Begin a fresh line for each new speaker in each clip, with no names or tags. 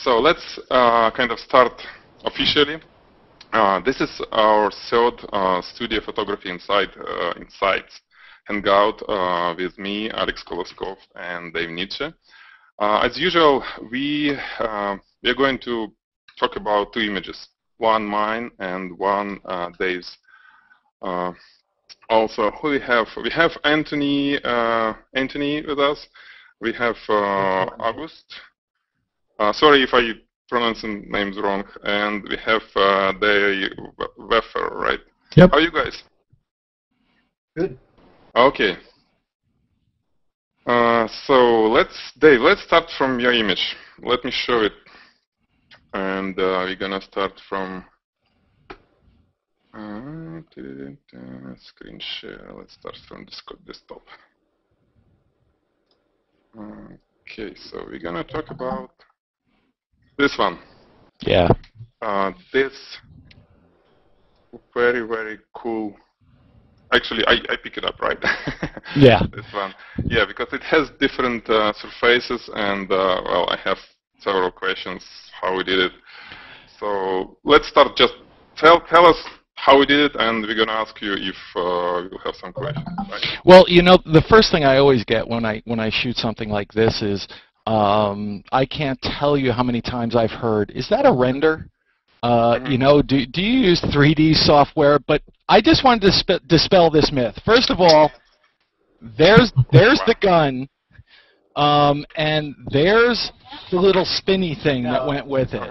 So let's kind of start officially. This is our third studio photography insights hangout with me, Koloskov, and Dave Nitsche. As usual, we are going to talk about two images, one mine and one Dave's. Also, who we have? We have Anthony with us. We have August. Sorry if I pronounce names wrong. And we have the Weffer, right?
Yep.
How are you guys?
Good.
Okay. So Dave, let's start from your image. Let me show it. And we're gonna start from screen share. Let's start from desktop. Okay, so we're gonna talk about this one.
Yeah.
This very cool. Actually, I pick it up, right?
Yeah.
This one. Yeah, because it has different surfaces, and well, I have several questions how we did it. So let's start. Just tell us how we did it, and we're gonna ask you if we'll have some questions. Right?
Well, you know, the first thing I always get when I shoot something like this is I can't tell you how many times I've heard, "Is that a render?" You know, do you use 3D software? But I just wanted to dispel this myth. First of all, there's the gun, and there's the little spinny thing that went with it.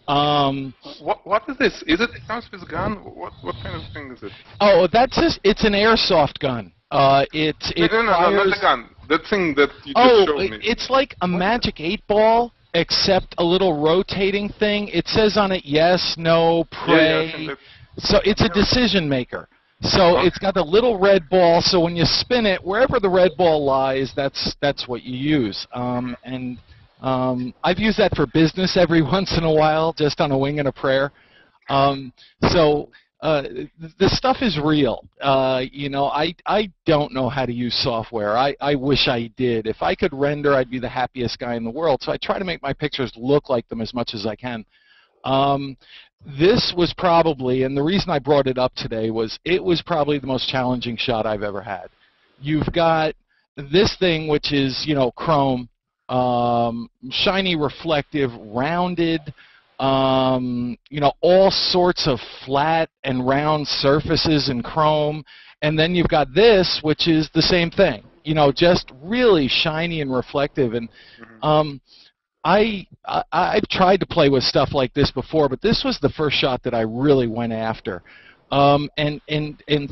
What is this? Is it comes with a gun? What kind of thing is it?
Oh, that's just, it's an airsoft gun.
No, not the gun. The thing that you just showed me.
It's like a magic 8-ball, except a little rotating thing. It says on it yes, no, pray.
Yeah,
so it's a decision maker. So it's got a little red ball. So when you spin it, wherever the red ball lies, that's what you use. I've used that for business every once in a while, just on a wing and a prayer. The stuff is real. You know, I don't know how to use software. I wish I did. If I could render, I'd be the happiest guy in the world. So I try to make my pictures look like them as much as I can. This was probably, and the reason I brought it up today was it was probably the most challenging shot I've ever had. You've got this thing, which is, you know, chrome, shiny, reflective, rounded, you know, all sorts of flat and round surfaces in chrome, and then you've got this, which is the same thing, you know, just really shiny and reflective. And I've tried to play with stuff like this before, but this was the first shot that I really went after. And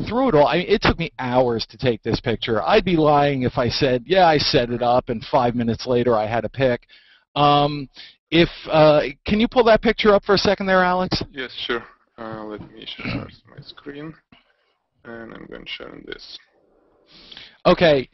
through it all, I mean, it took me hours to take this picture. I'd be lying if I said, yeah, I set it up, and 5 minutes later I had a pick. Can you pull that picture up for a second there, Alex?
Yes, sure. Let me share my screen, and I'm going to share this.
Okay.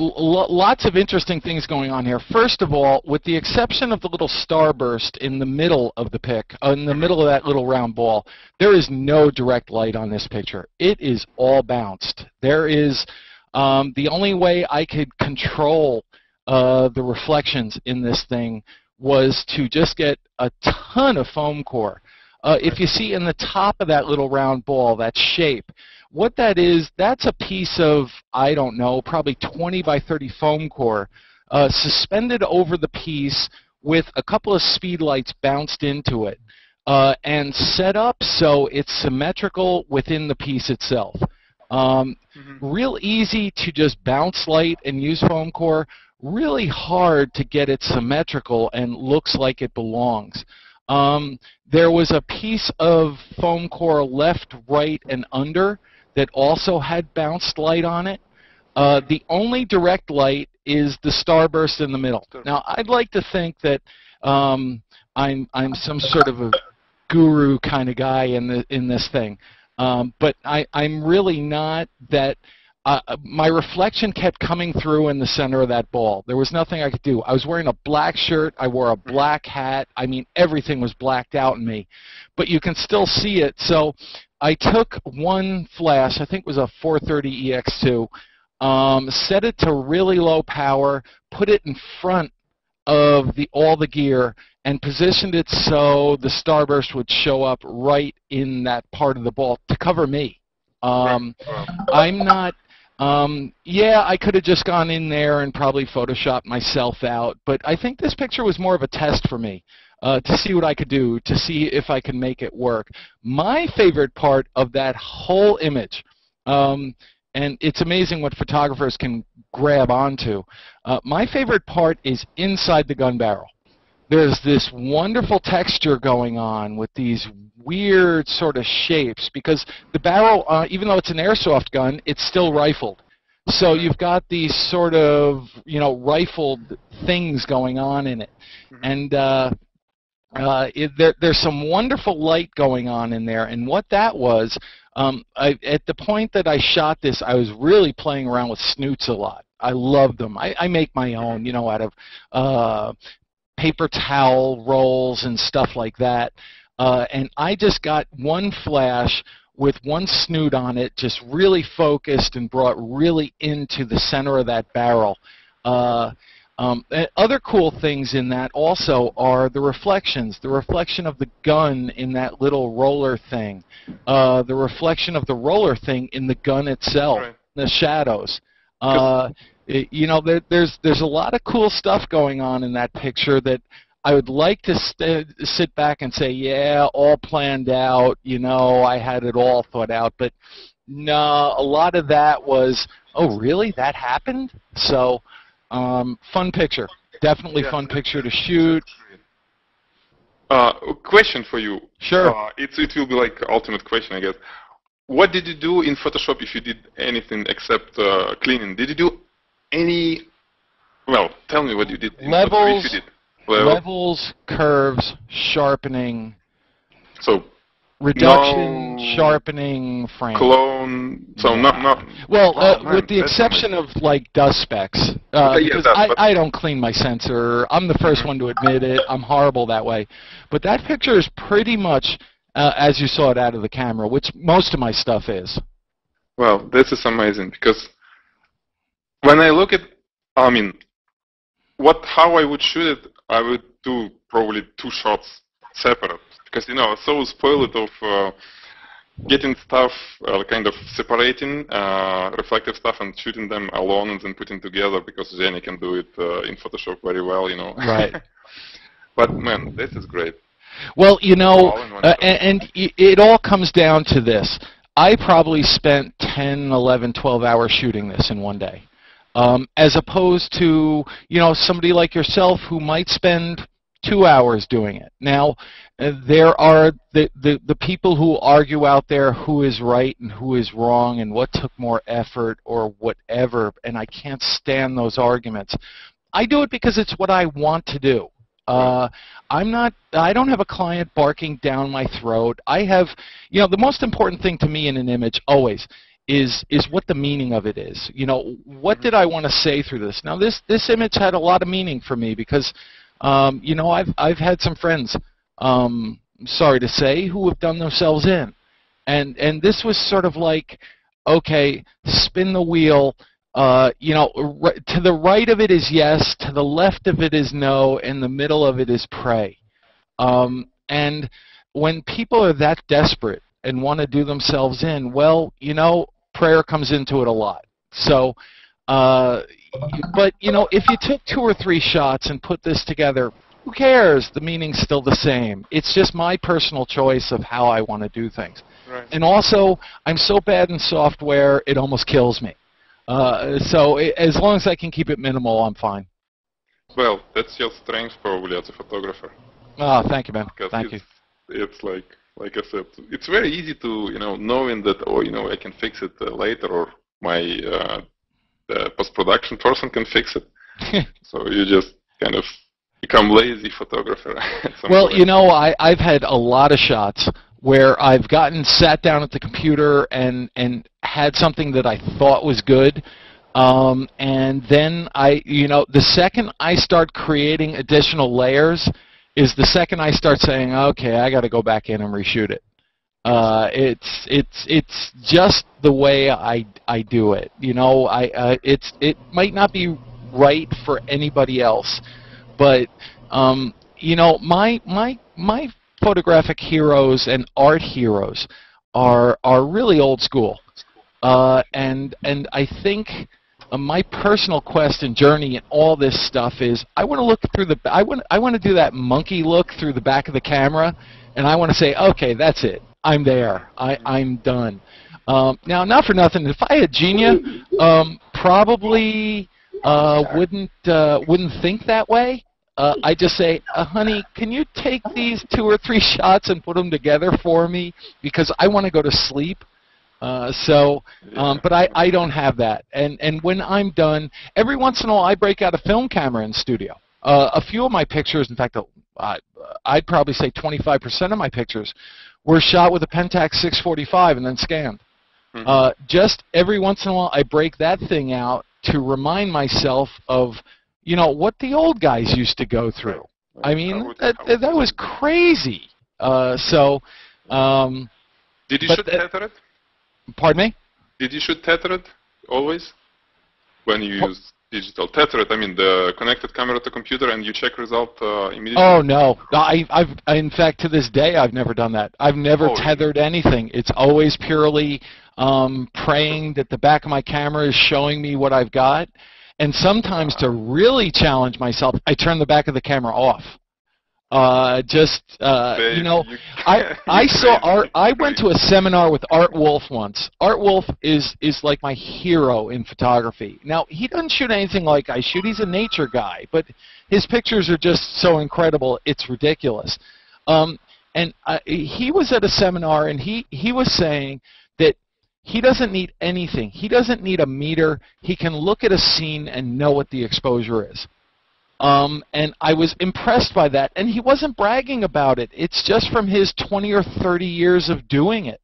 Lots of interesting things going on here. First of all, with the exception of the little starburst in the middle of the pic, in the middle of that little round ball, there is no direct light on this picture. It is all bounced. There is the only way I could control the reflections in this thing was to just get a ton of foam core. If you see in the top of that little round ball, that shape, what that is, that's a piece of, I don't know, probably 20 by 30 foam core suspended over the piece with a couple of speedlights bounced into it and set up so it's symmetrical within the piece itself. Real easy to just bounce light and use foam core, really hard to get it symmetrical and looks like it belongs. There was a piece of foam core left, right, and under that also had bounced light on it. The only direct light is the starburst in the middle. Now, I'd like to think that I'm some sort of a guru kind of guy in this thing, but I'm really not. That my reflection kept coming through in the center of that ball. There was nothing I could do. I was wearing a black shirt. I wore a black hat. I mean, everything was blacked out in me, but you can still see it. So I took one flash, I think it was a 430 EX2, set it to really low power, put it in front of all the gear, and positioned it so the starburst would show up right in that part of the ball to cover me. I'm not, yeah, I could have just gone in there and probably photoshopped myself out, but I think this picture was more of a test for me. To see what I could do, to see if I could make it work. My favorite part of that whole image, and it's amazing what photographers can grab onto, my favorite part is inside the gun barrel. There's this wonderful texture going on with these weird sort of shapes, because the barrel, even though it's an airsoft gun, it's still rifled. So you've got these sort of, you know, rifled things going on in it. And there's some wonderful light going on in there, and what that was, at the point that I shot this, I was really playing around with snoots a lot. I love them. I make my own, you know, out of paper towel rolls and stuff like that, and I just got one flash with one snoot on it, just really focused and brought really into the center of that barrel. Other cool things in that also are the reflections. The reflection of the gun in that little roller thing. The reflection of the roller thing in the gun itself. Right. The shadows. You know, there's a lot of cool stuff going on in that picture that I would like to sit back and say, yeah, all planned out. You know, I had it all thought out. But no, a lot of that was, oh, really? That happened? So. Fun picture. Definitely fun picture to shoot.
Question for you.
Sure.
It will be like ultimate question, I guess. What did you do in Photoshop if you did anything except cleaning? Did you do any? Well, tell me what you did.
Levels,
if you did.
levels, curves, sharpening.
So.
Reduction, sharpening, frame.
Clone, so not.
Well, with the exception of like dust specks, because I don't clean my sensor. I'm the first one to admit it. I'm horrible that way. But that picture is pretty much as you saw it out of the camera, which most of my stuff is.
Well, this is amazing, because when I look at, I mean, how I would shoot it, I would do probably 2 shots separate. Because, you know, I was so spoiled of getting stuff, kind of separating reflective stuff and shooting them alone and then putting together, because Jenny can do it in Photoshop very well, you know.
Right.
But, man, this is great.
Well, you know, and it all comes down to this. I probably spent 10, 11, 12 hours shooting this in one day. As opposed to, you know, somebody like yourself who might spend 2 hours doing it. Now, there are the people who argue out there who is right and who is wrong and what took more effort or whatever, and I can't stand those arguments. I do it because it's what I want to do. I don't have a client barking down my throat. I have, you know, the most important thing to me in an image always is what the meaning of it is. You know, what did I want to say through this? Now, this image had a lot of meaning for me because you know, I've had some friends, sorry to say, who have done themselves in, and this was sort of like, okay, spin the wheel. You know, to the right of it is yes, to the left of it is no, and the middle of it is pray. And when people are that desperate and want to do themselves in, well, you know, prayer comes into it a lot. So. But, you know, if you took 2 or 3 shots and put this together, who cares? The meaning's still the same. It's just my personal choice of how I want to do things. Right. And also, I'm so bad in software, it almost kills me. So as long as I can keep it minimal, I'm fine.
Well, that's your strength probably as a photographer.
Oh, thank you, man. Thank you.
It's like I said, it's very easy to, you know, knowing that, oh, you know, I can fix it later, or my the post-production person can fix it. So you just kind of become lazy photographer.
Well, you know, I've had a lot of shots where I've sat down at the computer and had something that I thought was good, and then you know, the second I start creating additional layers is the second I start saying, okay, I got to go back in and reshoot it. It's just the way I do it. You know, it might not be right for anybody else, but you know, my photographic heroes and art heroes are really old school, and I think my personal quest and journey and all this stuff is I want to look through the I want to do that monkey look through the back of the camera, and I want to say, okay, that's it. I'm there. I'm done. Now, not for nothing, if I had Genia, probably wouldn't think that way. I just say, honey, can you take these 2 or 3 shots and put them together for me, because I want to go to sleep. But I don't have that. And when I'm done, every once in a while I break out a film camera in studio. A few of my pictures, in fact, I'd probably say 25% of my pictures were shot with a Pentax 645 and then scanned. Just every once in a while I break that thing out to remind myself of, you know, what the old guys used to go through. I mean, that was crazy.
Did you shoot tethered?
Pardon me?
Did you shoot tethered always when you use digital? Tethered, I mean the connected camera to computer and you check result immediately?
Oh, no. In fact, to this day, I've never done that. I've never tethered anything. It's always purely praying that the back of my camera is showing me what I've got. And sometimes to really challenge myself, I turn the back of the camera off. You know, I went to a seminar with Art Wolf once. Art Wolf is like my hero in photography. Now, he doesn't shoot anything like I shoot. He's a nature guy, but his pictures are just so incredible, it's ridiculous. He was at a seminar, and he was saying that he doesn't need anything. He doesn't need a meter. He can look at a scene and know what the exposure is. And I was impressed by that. And he wasn't bragging about it. It's just from his 20 or 30 years of doing it.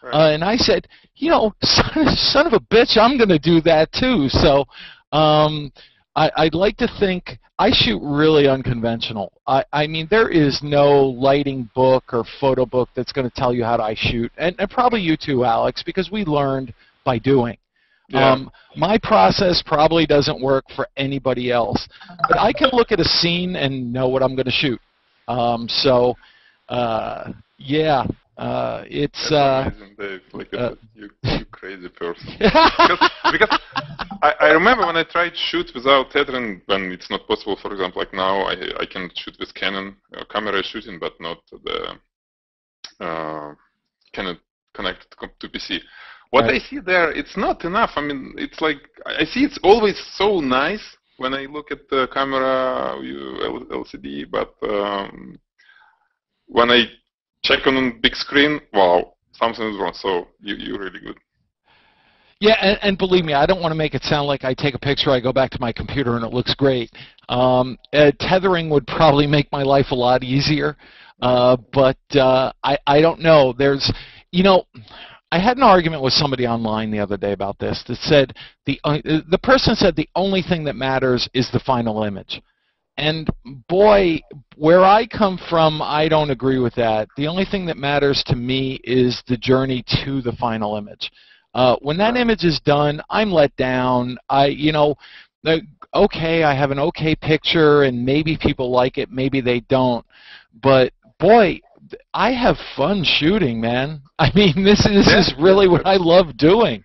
Right. And I said, you know, son of a bitch, I'm going to do that too. So I'd like to think I shoot really unconventional. I mean, there is no lighting book or photo book that's going to tell you how I shoot. And probably you too, Alex, because we learned by doing. Yeah. My process probably doesn't work for anybody else, but I can look at a scene and know what I'm going to shoot. Yeah, it's
amazing, Dave. Like you crazy person. because I remember when I tried to shoot without tethering, when it's not possible. For example, like now, I can shoot with Canon camera shooting, but not the Canon connected to PC. What I see there, it's not enough. I mean, it's like, I see it's always so nice when I look at the camera LCD, but when I check on big screen, wow, something is wrong. So you're really good.
Yeah, and believe me, I don't want to make it sound like I take a picture, I go back to my computer, and it looks great. Tethering would probably make my life a lot easier, but I don't know. There's, you know, I had an argument with somebody online the other day about this that said, the person said the only thing that matters is the final image. And boy, where I come from, I don't agree with that. The only thing that matters to me is the journey to the final image. When that image is done, I'm let down. You know, okay, I have an okay picture, and maybe people like it, maybe they don't. But boy, I have fun shooting, man. I mean, this is really what I love doing.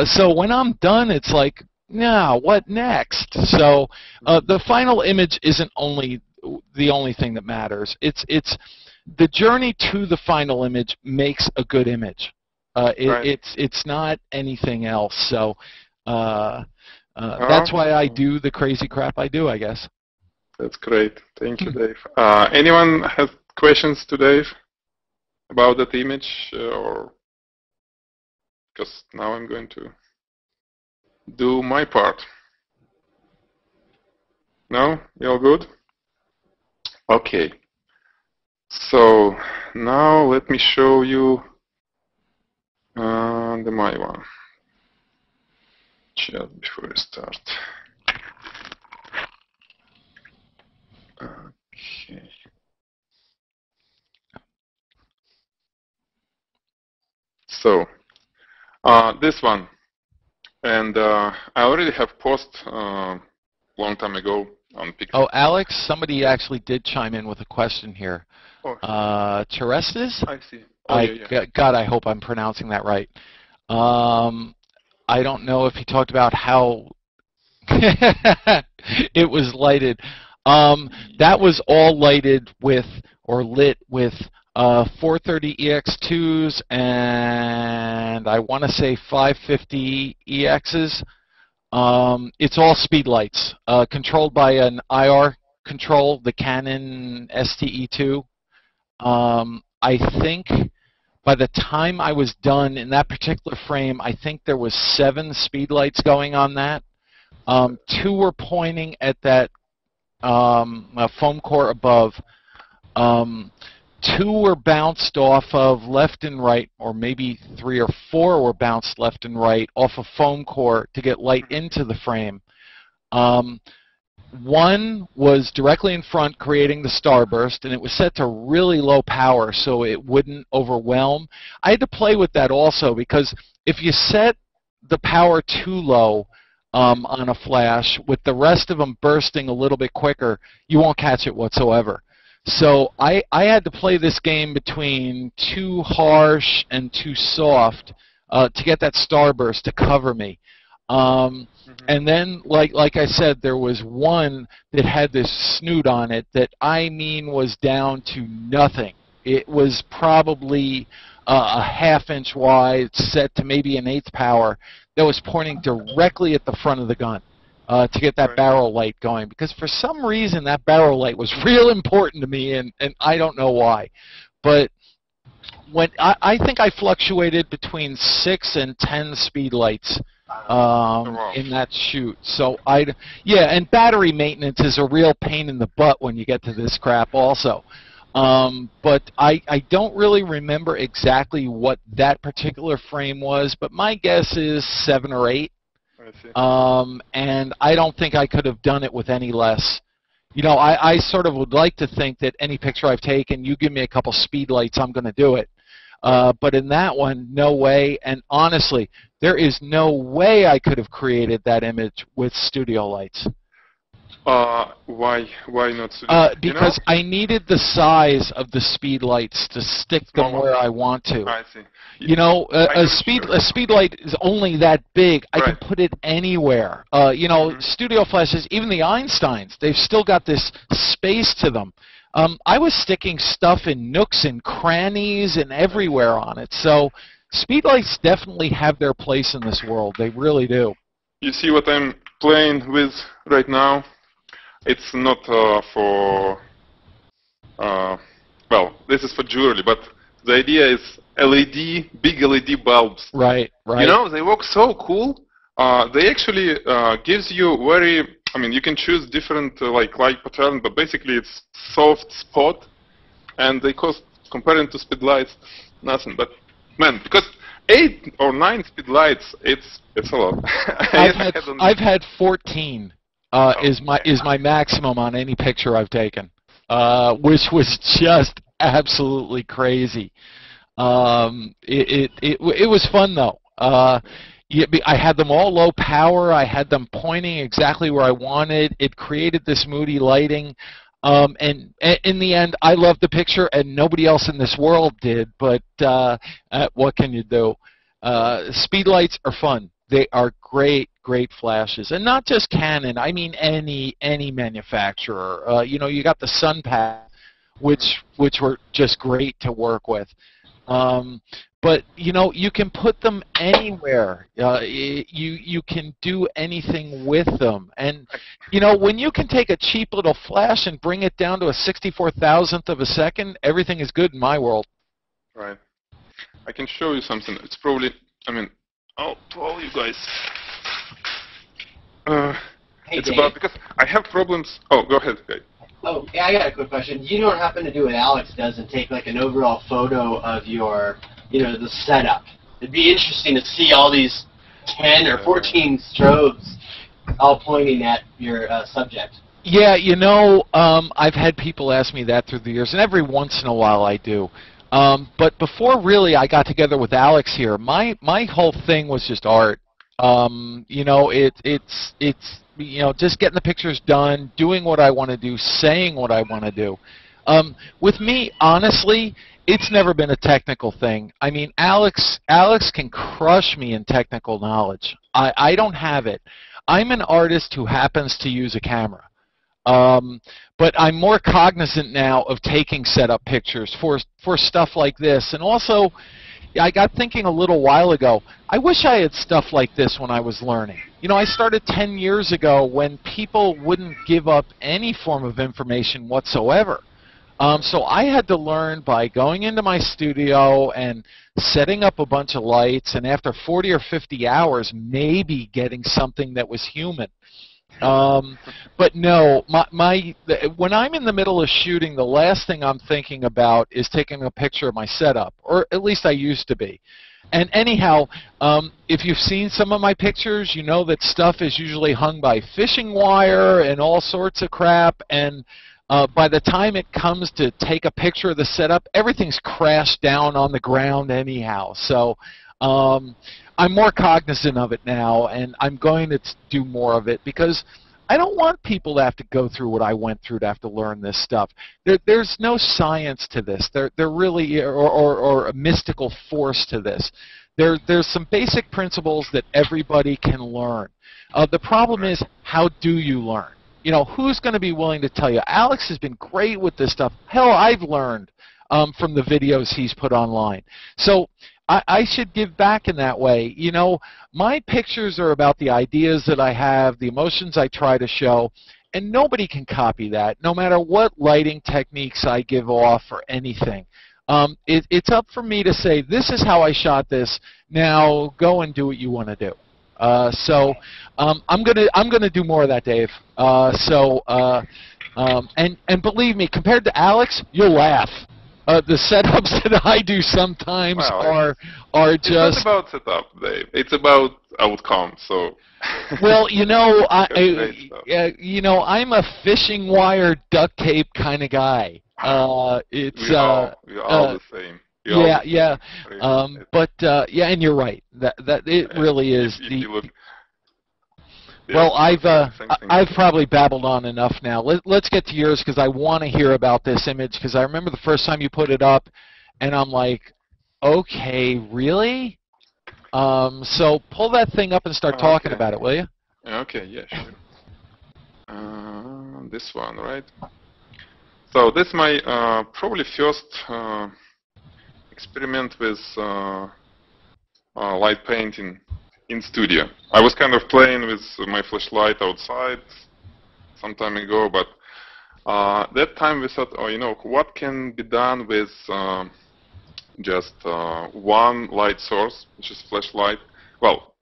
So when I'm done, it's like, now what next? So the final image isn't the only thing that matters. It's the journey to the final image makes a good image. It's not anything else. So that's why I do the crazy crap I do, I guess.
That's great. Thank you, Dave. Anyone has questions to Dave about that image, or because now I'm going to do my part. No? You all good? Okay. So now let me show you my one. Just before I start. Okay. So this one, and I already have posted long time ago on pixel.
Oh, Alex, somebody actually did chime in with a question here.
Oh,
Cherestes?
I see. Oh, yeah.
God, I hope I'm pronouncing that right. I don't know if he talked about how it was lighted. That was all lighted with, or lit with, 430EX2s and I want to say 550EXs. It's all speedlights, controlled by an IR control, the Canon STE2. I think by the time I was done in that particular frame, I think there was 7 speedlights going on that. 2 were pointing at that foam core above. 2 were bounced off of left and right, or maybe 3 or 4 were bounced left and right off of foam core to get light into the frame. 1 was directly in front creating the starburst, and it was set to really low power so it wouldn't overwhelm. I had to play with that also, because if you set the power too low on a flash, with the rest of them bursting a little bit quicker, you won't catch it whatsoever. So I had to play this game between too harsh and too soft to get that starburst to cover me. And then, like I said, there was 1 that had this snoot on it that, I mean, was down to nothing. It was probably a ½ inch wide, set to maybe an 1/8 power, that was pointing directly at the front of the gun to get that barrel light going. Because for some reason, that barrel light was real important to me, and I don't know why. But when I think I fluctuated between 6 and 10 speedlights in that shoot. So and battery maintenance is a real pain in the butt when you get to this crap also. But I don't really remember exactly what that particular frame was, but my guess is 7 or 8.
I see.
And I don't think I could have done it with any less. You know, I sort of would like to think that any picture I've taken, you give me a couple speedlights, I'm going to do it. But in that one, no way. And honestly, there is no way I could have created that image with studio lights.
Why not studio?
Because I needed the size of the speedlights to stick them where I want to.
I see.
You know, a speedlight is only that big. I can put it anywhere. You know, studio flashes, even the Einsteins, they've still got this space to them. I was sticking stuff in nooks and crannies and everywhere on it. So speedlights definitely have their place in this world. They really do.
You see what I'm playing with right now? It's not for, well, this is for jewelry, but the idea is big LED bulbs.
Right.
You know, they work so cool. They actually gives you very, I mean, you can choose different like light pattern, but basically it's soft spot, and they cost, comparing to speedlights, nothing. But man, because 8 or 9 speedlights, it's a lot.
I've had 14. Is my maximum on any picture I've taken, which was just absolutely crazy. It was fun though. I had them all low power. I had them pointing exactly where I wanted. It created this moody lighting. And in the end, I loved the picture, and nobody else in this world did. But what can you do? Speedlights are fun. They are great flashes, and not just Canon. I mean any manufacturer. You know, you got the Sunpath, which were just great to work with. But you know, you can put them anywhere. You can do anything with them, and you know, when you can take a cheap little flash and bring it down to a 64,000th of a second, everything is good in my world.
Right. I can show you something. It's probably, I mean, to all you guys.
Hey,
it's
Dave.
about, because I have problems. Oh, go ahead, guys.
Oh, yeah, I got a quick question. You don't happen to do what Alex does and take like an overall photo of your, you know, the setup? It'd be interesting to see all these 10 or 14 strobes all pointing at your subject.
Yeah, you know, I've had people ask me that through the years, and every once in a while I do. But before really I got together with Alex here, my whole thing was just art. You know, it's just getting the pictures done, doing what I want to do, saying what I want to do. With me, honestly, it's never been a technical thing. I mean, Alex can crush me in technical knowledge. I don't have it. I'm an artist who happens to use a camera. But I'm more cognizant now of taking setup pictures for stuff like this. And also, I got thinking a little while ago, I wish I had stuff like this when I was learning. I started 10 years ago when people wouldn't give up any form of information whatsoever. So I had to learn by going into my studio and setting up a bunch of lights, and after 40 or 50 hours, maybe getting something that was human. But no, when I'm in the middle of shooting, the last thing I'm thinking about is taking a picture of my setup, or at least I used to be. And anyhow, if you've seen some of my pictures, you know that stuff is usually hung by fishing wire and all sorts of crap, and by the time it comes to take a picture of the setup, everything's crashed down on the ground anyhow. So I'm more cognizant of it now, and I'm going to do more of it because I don't want people to have to go through what I went through to have to learn this stuff. There's no science to this. There really, or a mystical force to this. There's some basic principles that everybody can learn. The problem is, how do you learn? Who's going to be willing to tell you? Alex has been great with this stuff. Hell, I've learned from the videos he's put online. So I should give back in that way. My pictures are about the ideas that I have, the emotions I try to show, and nobody can copy that, no matter what lighting techniques I give off or anything. It's up for me to say, this is how I shot this. Now go and do what you want to do. So I'm gonna do more of that, Dave. And believe me, compared to Alex, you'll laugh. The setups that I do sometimes are just.
It's not about setup, Dave. It's about outcome. So.
Well, I'm a fishing wire duct tape kind of guy. We're all
the same.
Yeah. And you're right. That it really is Well, I've probably babbled on enough now. Let's get to yours because I want to hear about this image because I remember the first time you put it up, and I'm like, okay, really? So pull that thing up and start talking about it, will you?
Okay, yeah, sure. This one, right? So this is my probably first experiment with light painting in studio. I was kind of playing with my flashlight outside some time ago, but that time we thought, what can be done with just one light source, which is flashlight. Well,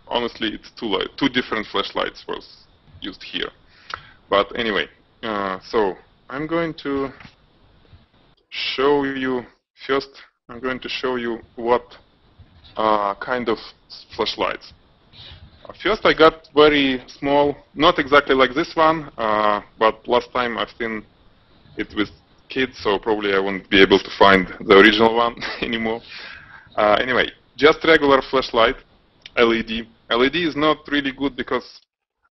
honestly, it's two different flashlights was used here. But anyway, so I'm going to show you first. I'm going to show you what kind of flashlights. First, I got very small, not exactly like this one, but last time I've seen it with kids, so probably I won't be able to find the original one anymore. Anyway, just regular flashlight, LED. LED is not really good because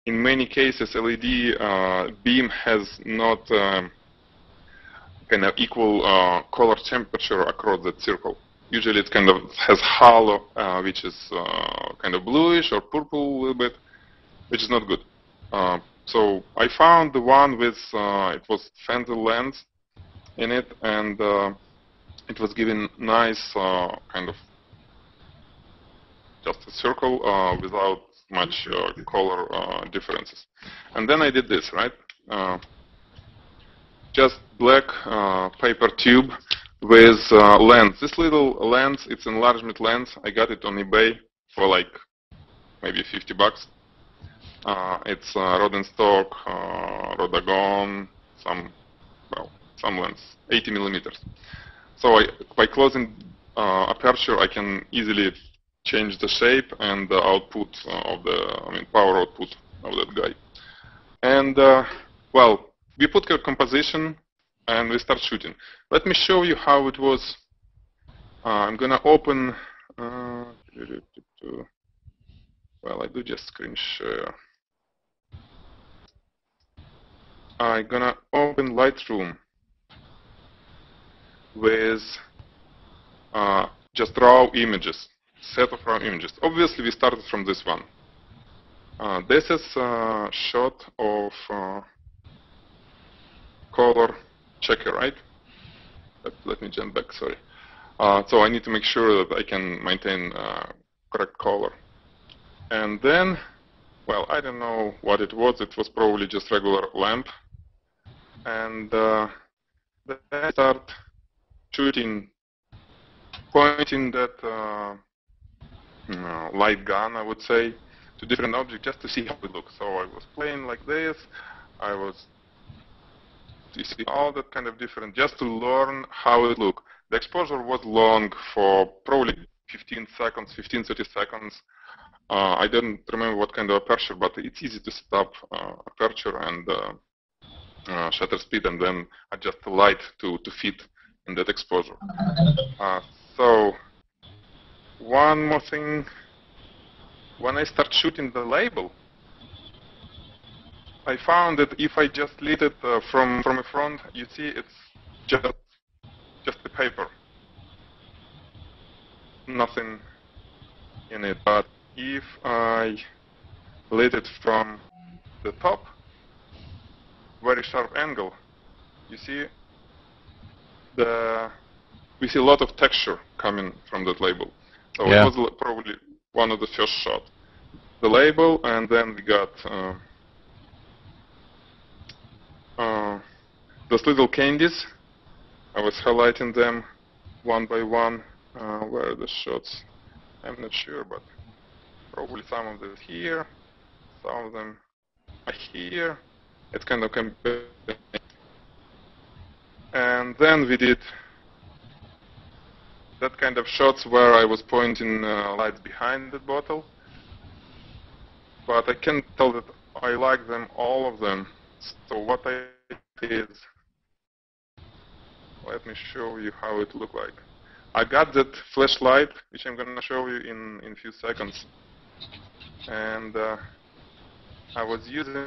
in many cases LED beam has not kind of equal color temperature across that circle. Usually it kind of has halo, which is kind of bluish or purple a little bit, which is not good. So I found the one with, it was Fender lens in it, and it was giving nice kind of just a circle without much color differences. And then I did this, right? Just black paper tube with lens. This little lens, it's enlargement lens. I got it on eBay for like maybe 50 bucks. It's Rodenstock, Rodagon, some lens, 80 millimeters. So by closing aperture, I can easily change the shape and the output of the, power output of that guy. And well, we put a composition and we start shooting. Let me show you how it was. I'm gonna open. Well, I do just screen share. I'm gonna open Lightroom with just raw images, set of raw images. Obviously, we started from this one. This is a shot of color checker, right? Let me jump back, sorry. So I need to make sure that I can maintain correct color. And then, well, I don't know what it was. It was probably just regular lamp. And then I start shooting, pointing that light gun, I would say, to different objects just to see how it looks. So I was playing like this. I was, you see, all that kind of different, just to learn how it looked. The exposure was long, for probably 15 seconds, 15, 30 seconds. I don't remember what kind of aperture, but it's easy to set up aperture and shutter speed, and then adjust the light to fit in that exposure. So one more thing, when I start shooting the label, I found that if I just lit it from a front, you see it's just the paper, nothing in it. But if I lit it from the top, very sharp angle, you see we see a lot of texture coming from that label. So
yeah.
It was probably one of the first shots. The label, and then we got those little candies. I was highlighting them one by one. Where are the shots? I'm not sure, but probably some of them here, some of them are here. It's kind of compared. And then we did that kind of shots where I was pointing lights behind the bottle. But I can tell that I like them, all of them. So what I did is, let me show you how it looked like. I got that flashlight, which I'm going to show you in a few seconds. And I was using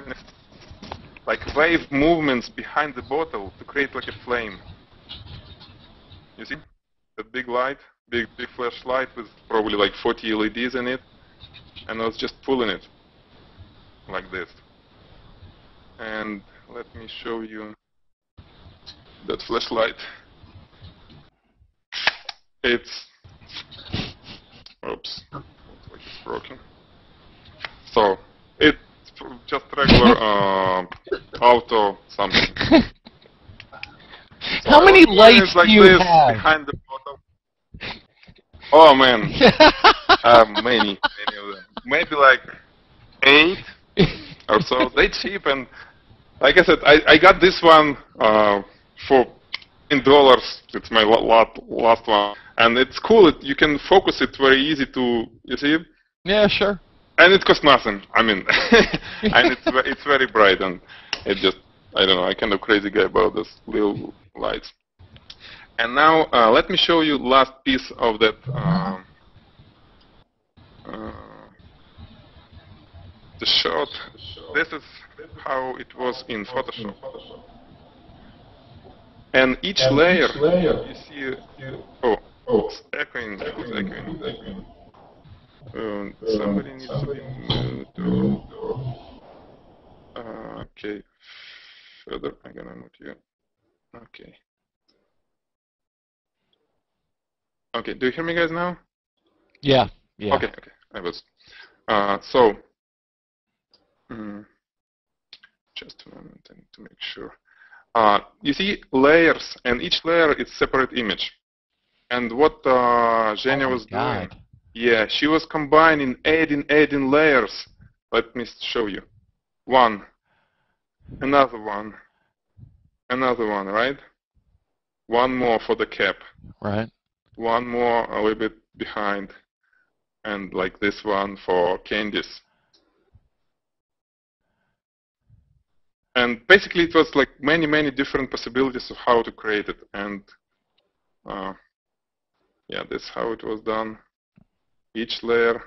like wave movements behind the bottle to create like a flame. You see? That big light, big flashlight with probably like 40 LEDs in it. And I was just pulling it like this. And let me show you that flashlight. It's, oops, looks like it's broken. So it's just regular auto something. So
How many lights
like
do you
this
have?
behind the bottle? Oh man, many of them. Maybe like 8 or so. They're cheap, and like I said, I got this one for $10. It's my last one, and it's cool. You can focus it very easy to, you see.
Yeah, sure.
And it costs nothing. I mean, and it's very bright, and it just, I don't know. I'm kind of crazy guy about this little lights. And now let me show you last piece of that. The shot. This is how it was in Photoshop. And each layer, you see. Oh, it's echoing. It's echoing. Somebody needs to be moved. Okay. Further, I'm gonna move you. Okay. Okay. Do you hear me, guys, now?
Yeah. Yeah.
Okay. I was. So. Just a moment. I need to make sure. You see layers, and each layer is separate image. And what Zhenya was doing, yeah, she was combining, adding layers. Let me show you. One, another one, right? One more for the cap.
Right.
One more a little bit behind, and like this one for candies. And basically, it was like many different possibilities of how to create it. And yeah, that's how it was done. Each layer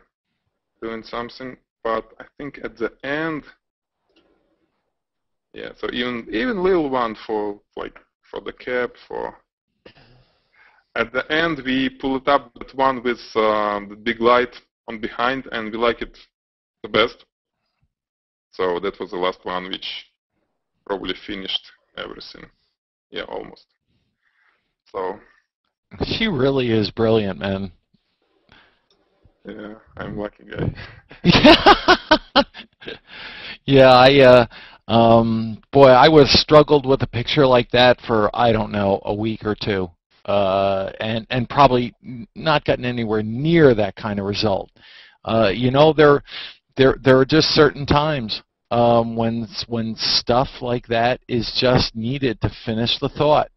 doing something. But I think at the end, Yeah, so even little one for the cap for. At the end, we pull it up that one with the big light on behind, and we like it the best. So that was the last one, which probably finished everything. Yeah, almost. So.
She really is brilliant, man.
Yeah, I'm a lucky guy.
Yeah, boy, I was struggled with a picture like that for, I don't know, a week or two, and probably not gotten anywhere near that kind of result. You know, there are just certain times when stuff like that is just needed to finish the thought.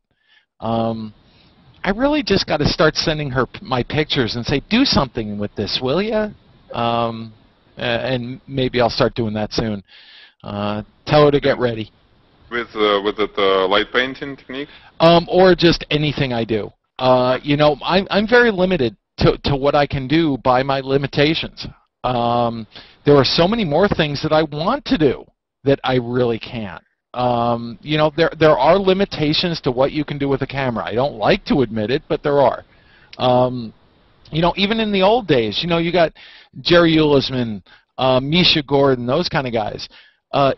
I really just got to start sending her my pictures and say, do something with this, will ya? And maybe I'll start doing that soon. Tell her to get ready.
With that light painting technique?
Or just anything I do. You know, I'm very limited to what I can do by my limitations. There are so many more things that I want to do that I really can't. You know, there are limitations to what you can do with a camera. I don't like to admit it, but there are. You know, even in the old days, you know, you got Jerry Ulisman, Misha Gordon, those kind of guys.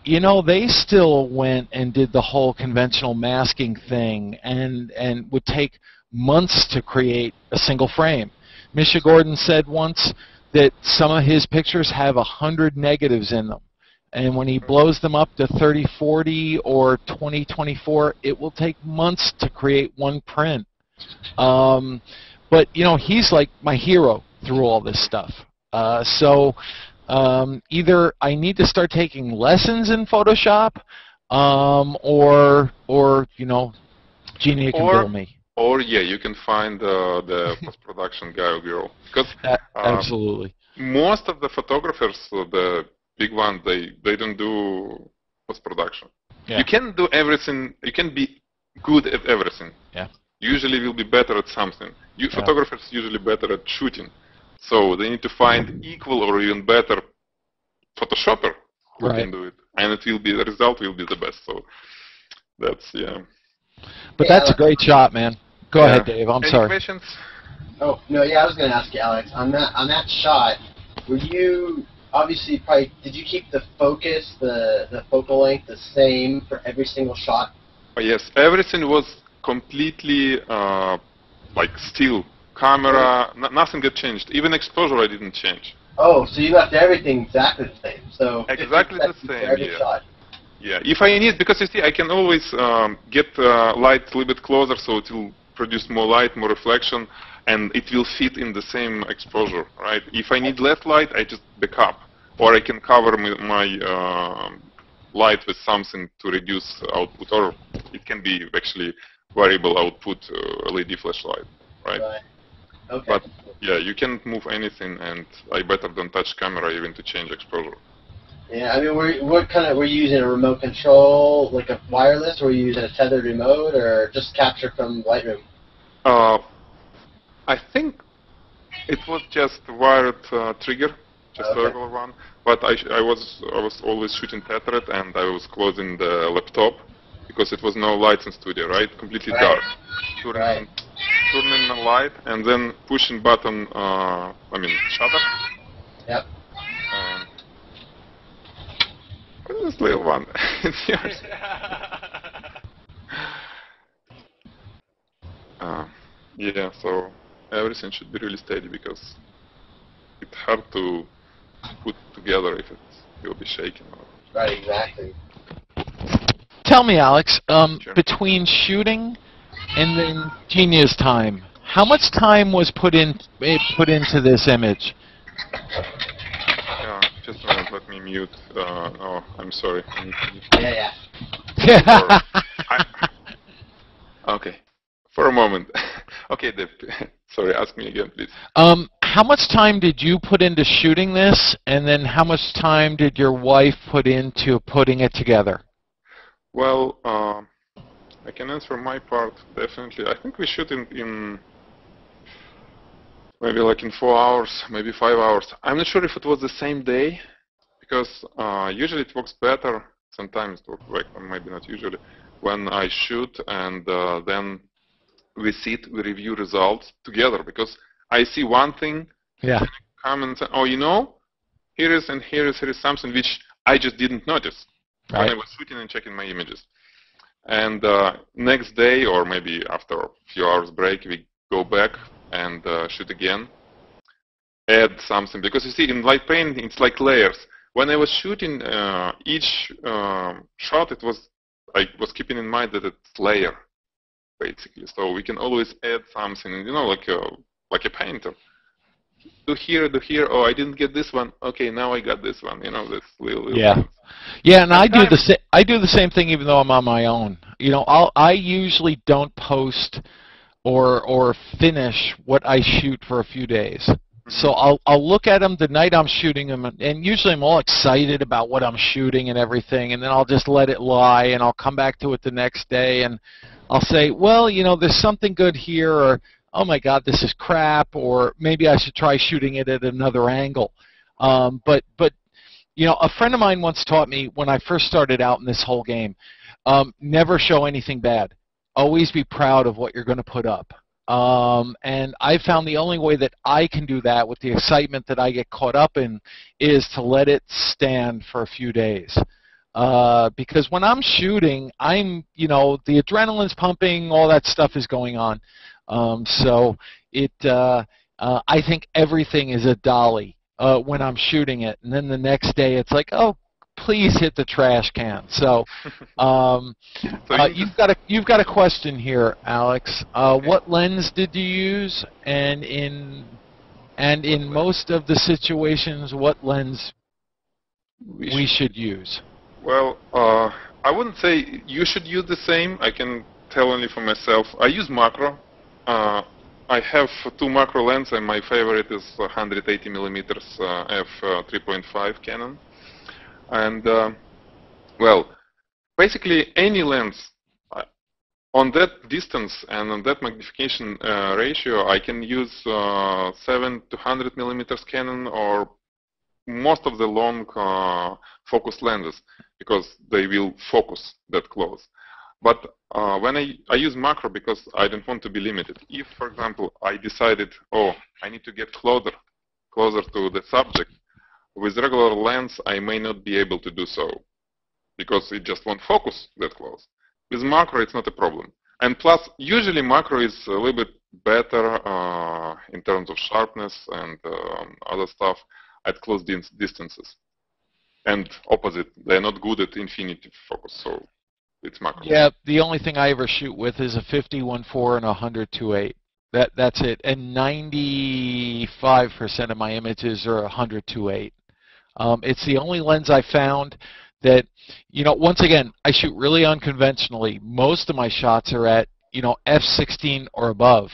You know, they still went and did the whole conventional masking thing and would take months to create a single frame. Misha Gordon said once that some of his pictures have 100 negatives in them. And when he blows them up to 3040 or 2024, it will take months to create one print. But, you know, he's like my hero through all this stuff. So either I need to start taking lessons in Photoshop, or you know, Genia can bill me.
Or yeah, you can find the post-production guy or girl. Because
absolutely.
Most of the photographers, the big ones, they don't do post-production. Yeah. You can do everything. You can be good at everything. Yeah. Usually, you'll be better at something. Photographers usually better at shooting, so they need to find equal or even better photoshopper who can do it, and it will be the result will be the best. So that's
But that's a great shot, man. Go ahead, Dave. I'm sorry.
Any questions?
Oh no, yeah, I was going to ask you, Alex, on that shot. Were you obviously probably did you keep the focus, the focal length the same for every single shot?
Oh, yes, everything was completely like still. Camera, nothing got changed. Even exposure I didn't change.
Oh, so you left everything exactly the same. So
exactly the same.
For every shot.
Yeah, if I need, because you see, I can always get light a little bit closer, so it will produce more light, more reflection, and it will fit in the same exposure, right? If I need less light, I just back up, or I can cover my light with something to reduce output, or it can be actually variable output LED flashlight, right?
Okay.
But yeah, you can't move anything, and I better don't touch camera even to change exposure.
Yeah, I mean, were you using a remote control, like a wireless, or were you using a tethered remote, or just capture from Lightroom?
I think it was just wired trigger, just a regular one. But I was always shooting tethered, and I was closing the laptop because it was no lights in studio, right? Completely dark. Turning the light and then pushing button. I mean shutter.
Yep.
What is this little one? It's yours. Yeah, so everything should be really steady because it's hard to put together if it will be shaking.
Right, exactly.
Tell me, Alex, between shooting and then Genia's time, how much time was put into this image?
Just a moment, let me mute. Oh, I'm sorry.
Yeah.
Okay, for a moment. Okay, Dave. Sorry, ask me again, please.
How much time did you put into shooting this, and then how much time did your wife put into putting it together?
Well, I can answer my part, definitely. I think we shoot in maybe like in 4 hours, maybe 5 hours. I'm not sure if it was the same day, because usually it works better sometimes, like maybe not usually, when I shoot and then we sit, we review results together, because I see one thing,
Yeah.
and I come and say, oh, you know, here is something which I just didn't notice when I
Right.
was shooting and checking my images. And next day, or maybe after a few hours break, we go back and shoot again, add something. Because you see, in light painting, it's like layers. When I was shooting each shot, I was keeping in mind that it's layer, basically. So we can always add something, you know, like a painter. Do here, oh, I didn't get this one. Okay, now I got this one. You know, this little
Yeah.
things.
Yeah, and I do the same thing even though I'm on my own. You know, I usually don't post or finish what I shoot for a few days. So I'll look at them the night I'm shooting them, and usually I'm all excited about what I'm shooting and everything, and then I'll just let it lie, and I'll come back to it the next day, and I'll say, well, you know, there's something good here, or oh my God, this is crap, or maybe I should try shooting it at another angle. But you know, a friend of mine once taught me when I first started out in this whole game, never show anything bad. Always be proud of what you're going to put up. And I found the only way that I can do that with the excitement that I get caught up in is to let it stand for a few days. Because when I'm shooting, you know, the adrenaline's pumping, all that stuff is going on. So I think everything is a dolly when I'm shooting it, and then the next day it's like, oh, please hit the trash can. So you've got a question here, Alex. What lens did you use, and in most of the situations, what lens we should use?
Well, I wouldn't say you should use the same. I can tell only for myself. I use macro. I have two macro lenses, and my favorite is 180 millimeters f3.5 Canon. And well, basically any lens on that distance and on that magnification ratio, I can use 7 to 100 millimeters Canon or most of the long focus lenses, because they will focus that close. But when I use macro, because I don't want to be limited. If, for example, I decided, oh, I need to get closer to the subject, with regular lens, I may not be able to do so, because it just won't focus that close. With macro, it's not a problem. And plus, usually macro is a little bit better in terms of sharpness and other stuff at close distances. And opposite, they're not good at infinity focus, so it's macro.
Yeah, the only thing I ever shoot with is a 50-1.4 and a 100-2.8. That's it. And 95% of my images are 100-2.8. It's the only lens I found that, you know, once again, I shoot really unconventionally. Most of my shots are at, you know, f16 or above.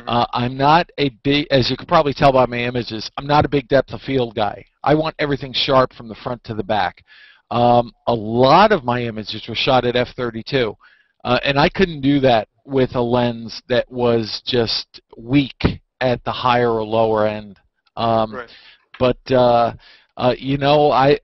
I'm not a big, as you can probably tell by my images, I'm not a big depth of field guy. I want everything sharp from the front to the back. A lot of my images were shot at f32, and I couldn't do that with a lens that was just weak at the higher or lower end.
Right.
But you know, I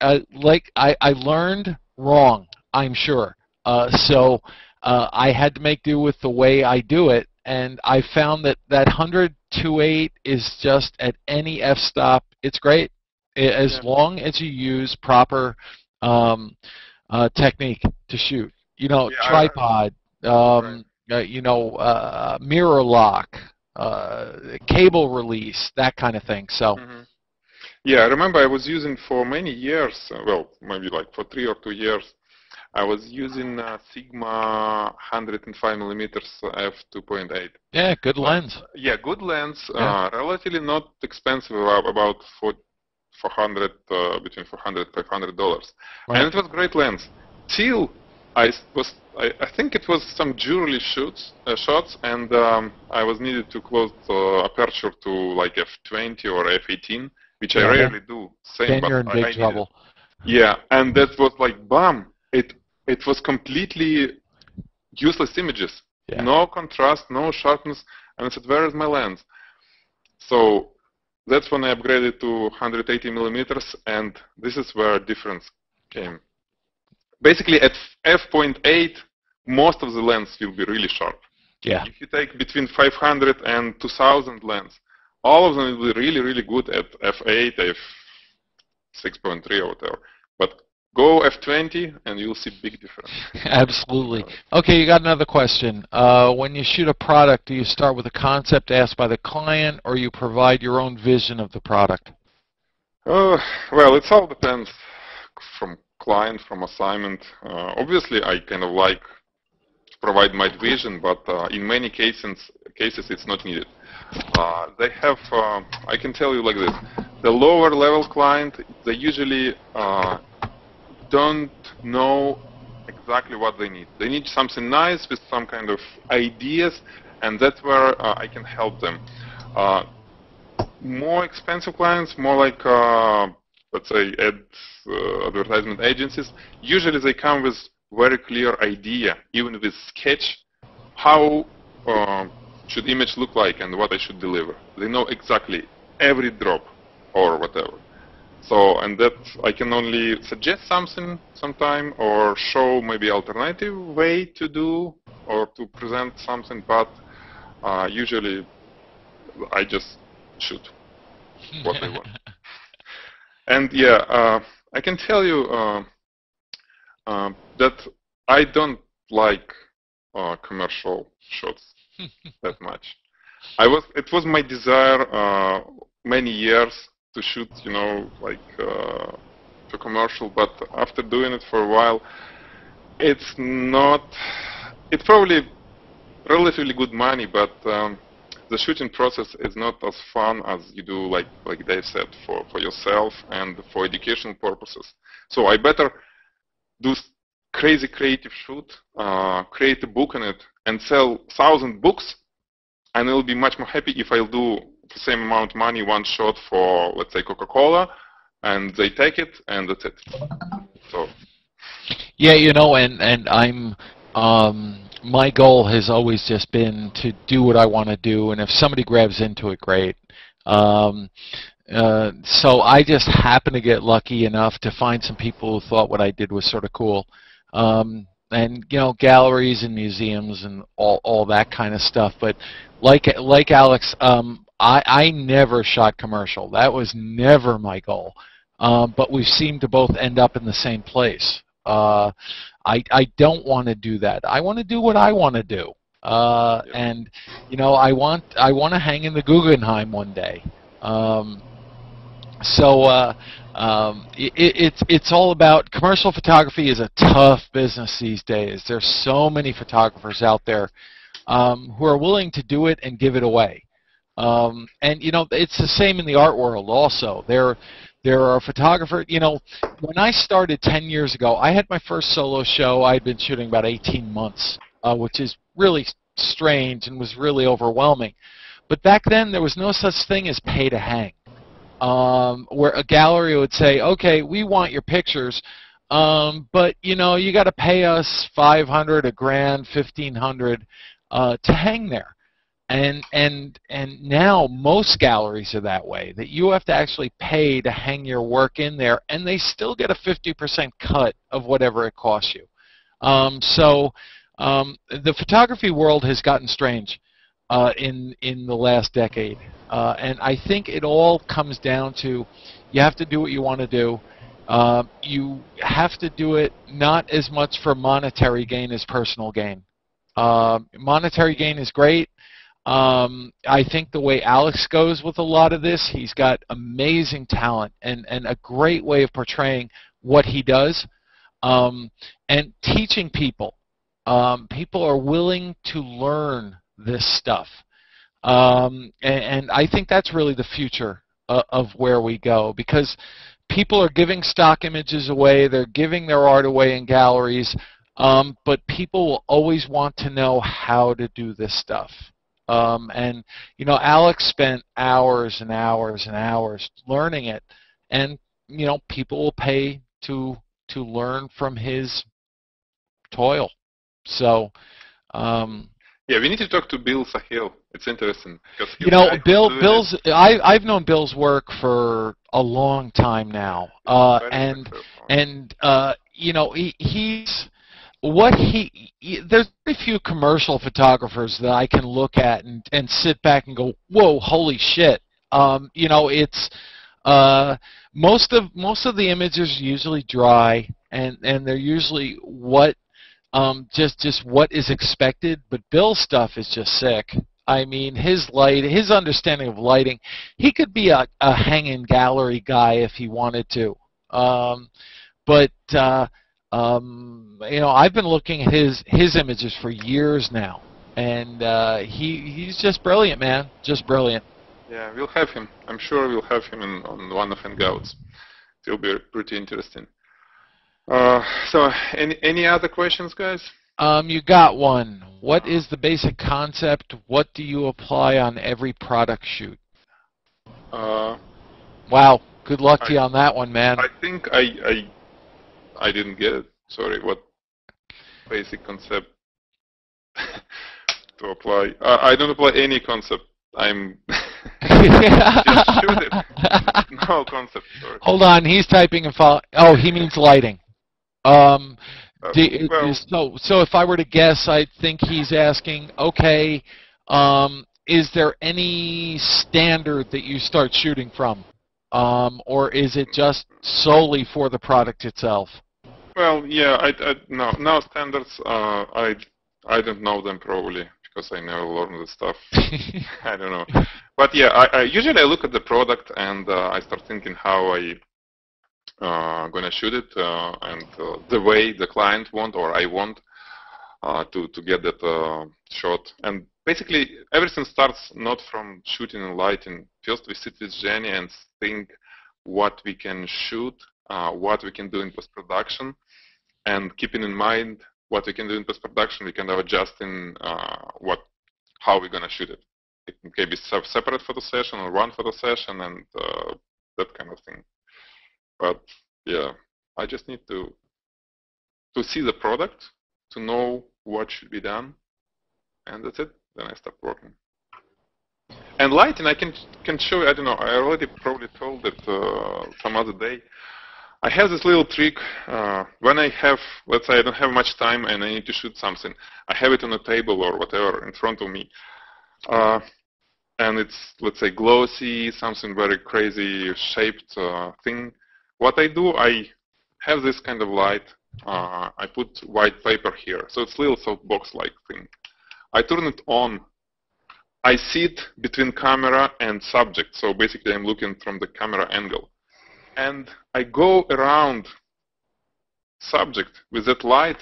learned wrong, I'm sure. So I had to make do with the way I do it, and I found that 100-2.8 is just at any f-stop. It's great as long as you use proper technique to shoot. You know, tripod, you know, mirror lock, cable release, that kind of thing. So.
Yeah, I remember I was using for many years, well, maybe like for 3 or 2 years, I was using Sigma 105 millimeters f2.8.
Yeah, good lens.
Yeah, good lens, relatively not expensive, about $400, between $400 and $500.
Right.
And it was a great lens. Till I think it was some jewelry shots, and I was needed to close aperture to like f20 or f18. Which I rarely do.
Then you're in big trouble.
Yeah, and that was like, bam! It was completely useless images. Yeah. No contrast, no sharpness. And I said, where is my lens? So that's when I upgraded to 180 millimeters, and this is where difference came. basically at f.8, most of the lens will be really sharp.
Yeah.
If you take between 500 and 2000 lens, all of them will be really, really good at f8, f6.3 or whatever. But go f20 and you'll see big difference.
Absolutely. Okay, you got another question. When you shoot a product, do you start with a concept asked by the client, or you provide your own vision of the product?
Well, it all depends from client, from assignment. Obviously, I kind of like to provide my vision, but in many cases it's not needed. They have, I can tell you like this, the lower level client, they usually don't know exactly what they need. They need something nice with some kind of ideas, and that's where I can help them. More expensive clients, more like, let's say, advertisement agencies, usually they come with very clear idea, even with sketch, how should image look like and what I should deliver. They know exactly every drop or whatever. So, and that I can only suggest something sometime or show maybe alternative way to do or to present something, but usually I just shoot what they want. And yeah, I can tell you that I don't like commercial shots that much. It was my desire many years to shoot, you know, like to commercial, but after doing it for a while, it's probably relatively good money, but the shooting process is not as fun as you do, like Dave said, for yourself and for educational purposes. So I better do crazy creative shoot, create a book on it, and sell 1,000 books, and I'll be much more happy if I'll do the same amount of money one shot for, let's say, Coca-Cola, and they take it, and that's it. So.
Yeah, you know, and I'm. My goal has always just been to do what I want to do, and if somebody grabs into it, great. So I just happened to get lucky enough to find some people who thought what I did was sort of cool. And you know, galleries and museums and all that kind of stuff. But like Alex, I never shot commercial. That was never my goal. But we seem to both end up in the same place. I don't want to do that. I want to do what I want to do. And you know, I want to hang in the Guggenheim one day. It's all about commercial photography. Is a tough business these days. There's so many photographers out there who are willing to do it and give it away. And you know, it's the same in the art world also. There are photographers, you know, when I started 10 years ago, I had my first solo show. I'd been shooting about 18 months, which is really strange and was really overwhelming. But back then, there was no such thing as pay to hang, where a gallery would say, okay, we want your pictures, but, you know, you got to pay us $500, $1,000, $1,500 to hang there. And now most galleries are that way, that you have to actually pay to hang your work in there, and they still get a 50% cut of whatever it costs you. The photography world has gotten strange in the last decade, and I think it all comes down to you have to do what you want to do. You have to do it not as much for monetary gain as personal gain. Monetary gain is great. I think the way Alex goes with a lot of this, he's got amazing talent and a great way of portraying what he does, and teaching people. People are willing to learn this stuff, and I think that's really the future of where we go, because people are giving stock images away, they're giving their art away in galleries, but people will always want to know how to do this stuff. And you know, Alex spent hours and hours and hours learning it, and you know, people will pay to learn from his toil. So
yeah, we need to talk to Bill Sahil. It's interesting because
you know, I've known Bill's work for a long time now, and you know, he's what there's very few commercial photographers that I can look at and sit back and go, whoa, holy shit. You know, it's most of the images are usually dry, and they're usually what just what is expected. But Bill's stuff is just sick. I mean, his understanding of lighting, he could be a hanging gallery guy if he wanted to. But you know, I've been looking at his images for years now, and he's just brilliant, man, just brilliant.
Yeah, we'll have him. I'm sure we'll have him on one of Hangouts. It'll be pretty interesting. So, any other questions, guys?
You got one. What is the basic concept? What do you apply on every product shoot? Wow. Good luck to you on that one, man.
I think I didn't get it. Sorry. What basic concept to apply? I don't apply any concept. I'm just shoot it. No concept. Sorry.
Hold on. He's typing and follow. Oh, he means lighting. So if I were to guess, I think he's asking, okay, is there any standard that you start shooting from? Or is it just solely for the product itself?
Well, yeah, no standards. I don't know them probably because I never learned this stuff. I don't know. But yeah, I usually look at the product and I start thinking how gonna shoot it and the way the client want or I want to get that shot. And basically everything starts not from shooting and lighting. First we sit with Jenny and think what we can shoot, what we can do in post-production, and keeping in mind what we can do in post-production, we can adjust in how we're gonna shoot it. It can be separate photo session or one photo session and that kind of thing. But yeah, I just need to see the product, to know what should be done, and that's it. Then I start working. And lighting, I can show you. I don't know. I already probably told it some other day. I have this little trick when I have, let's say, I don't have much time and I need to shoot something. I have it on a table or whatever in front of me. And it's, let's say, glossy, something very crazy shaped thing. What I do, I have this kind of light. I put white paper here. So it's a little softbox-like thing. I turn it on. I sit between camera and subject. So basically, I'm looking from the camera angle. And I go around subject with that light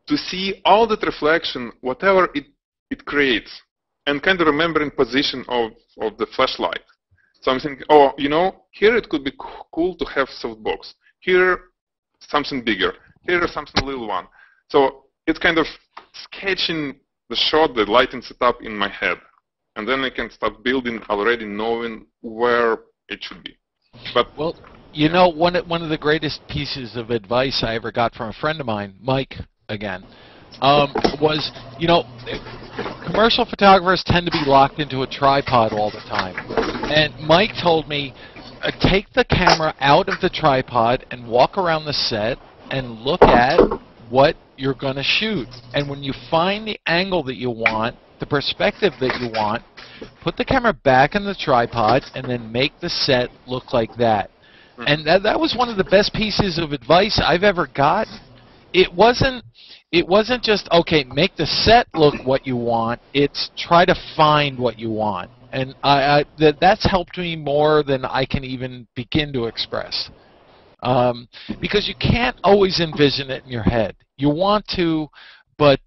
to see all that reflection, whatever it creates, and kind of remembering position of the flashlight. So I'm thinking, oh, you know, here it could be cool to have softbox. Here, something bigger. Here, something little one. So it's kind of sketching the shot, the lighting setup in my head. And then I can start building already knowing where it should be. But
well, you know, one of the greatest pieces of advice I ever got from a friend of mine, Mike, again, was, you know, commercial photographers tend to be locked into a tripod all the time. And Mike told me, take the camera out of the tripod and walk around the set and look at what you're going to shoot. And when you find the angle that you want, the perspective that you want, put the camera back in the tripod and then make the set look like that. And that was one of the best pieces of advice I've ever gotten. It wasn't just, okay, make the set look what you want. It's try to find what you want. And that's helped me more than I can even begin to express. Because you can't always envision it in your head. You want to, but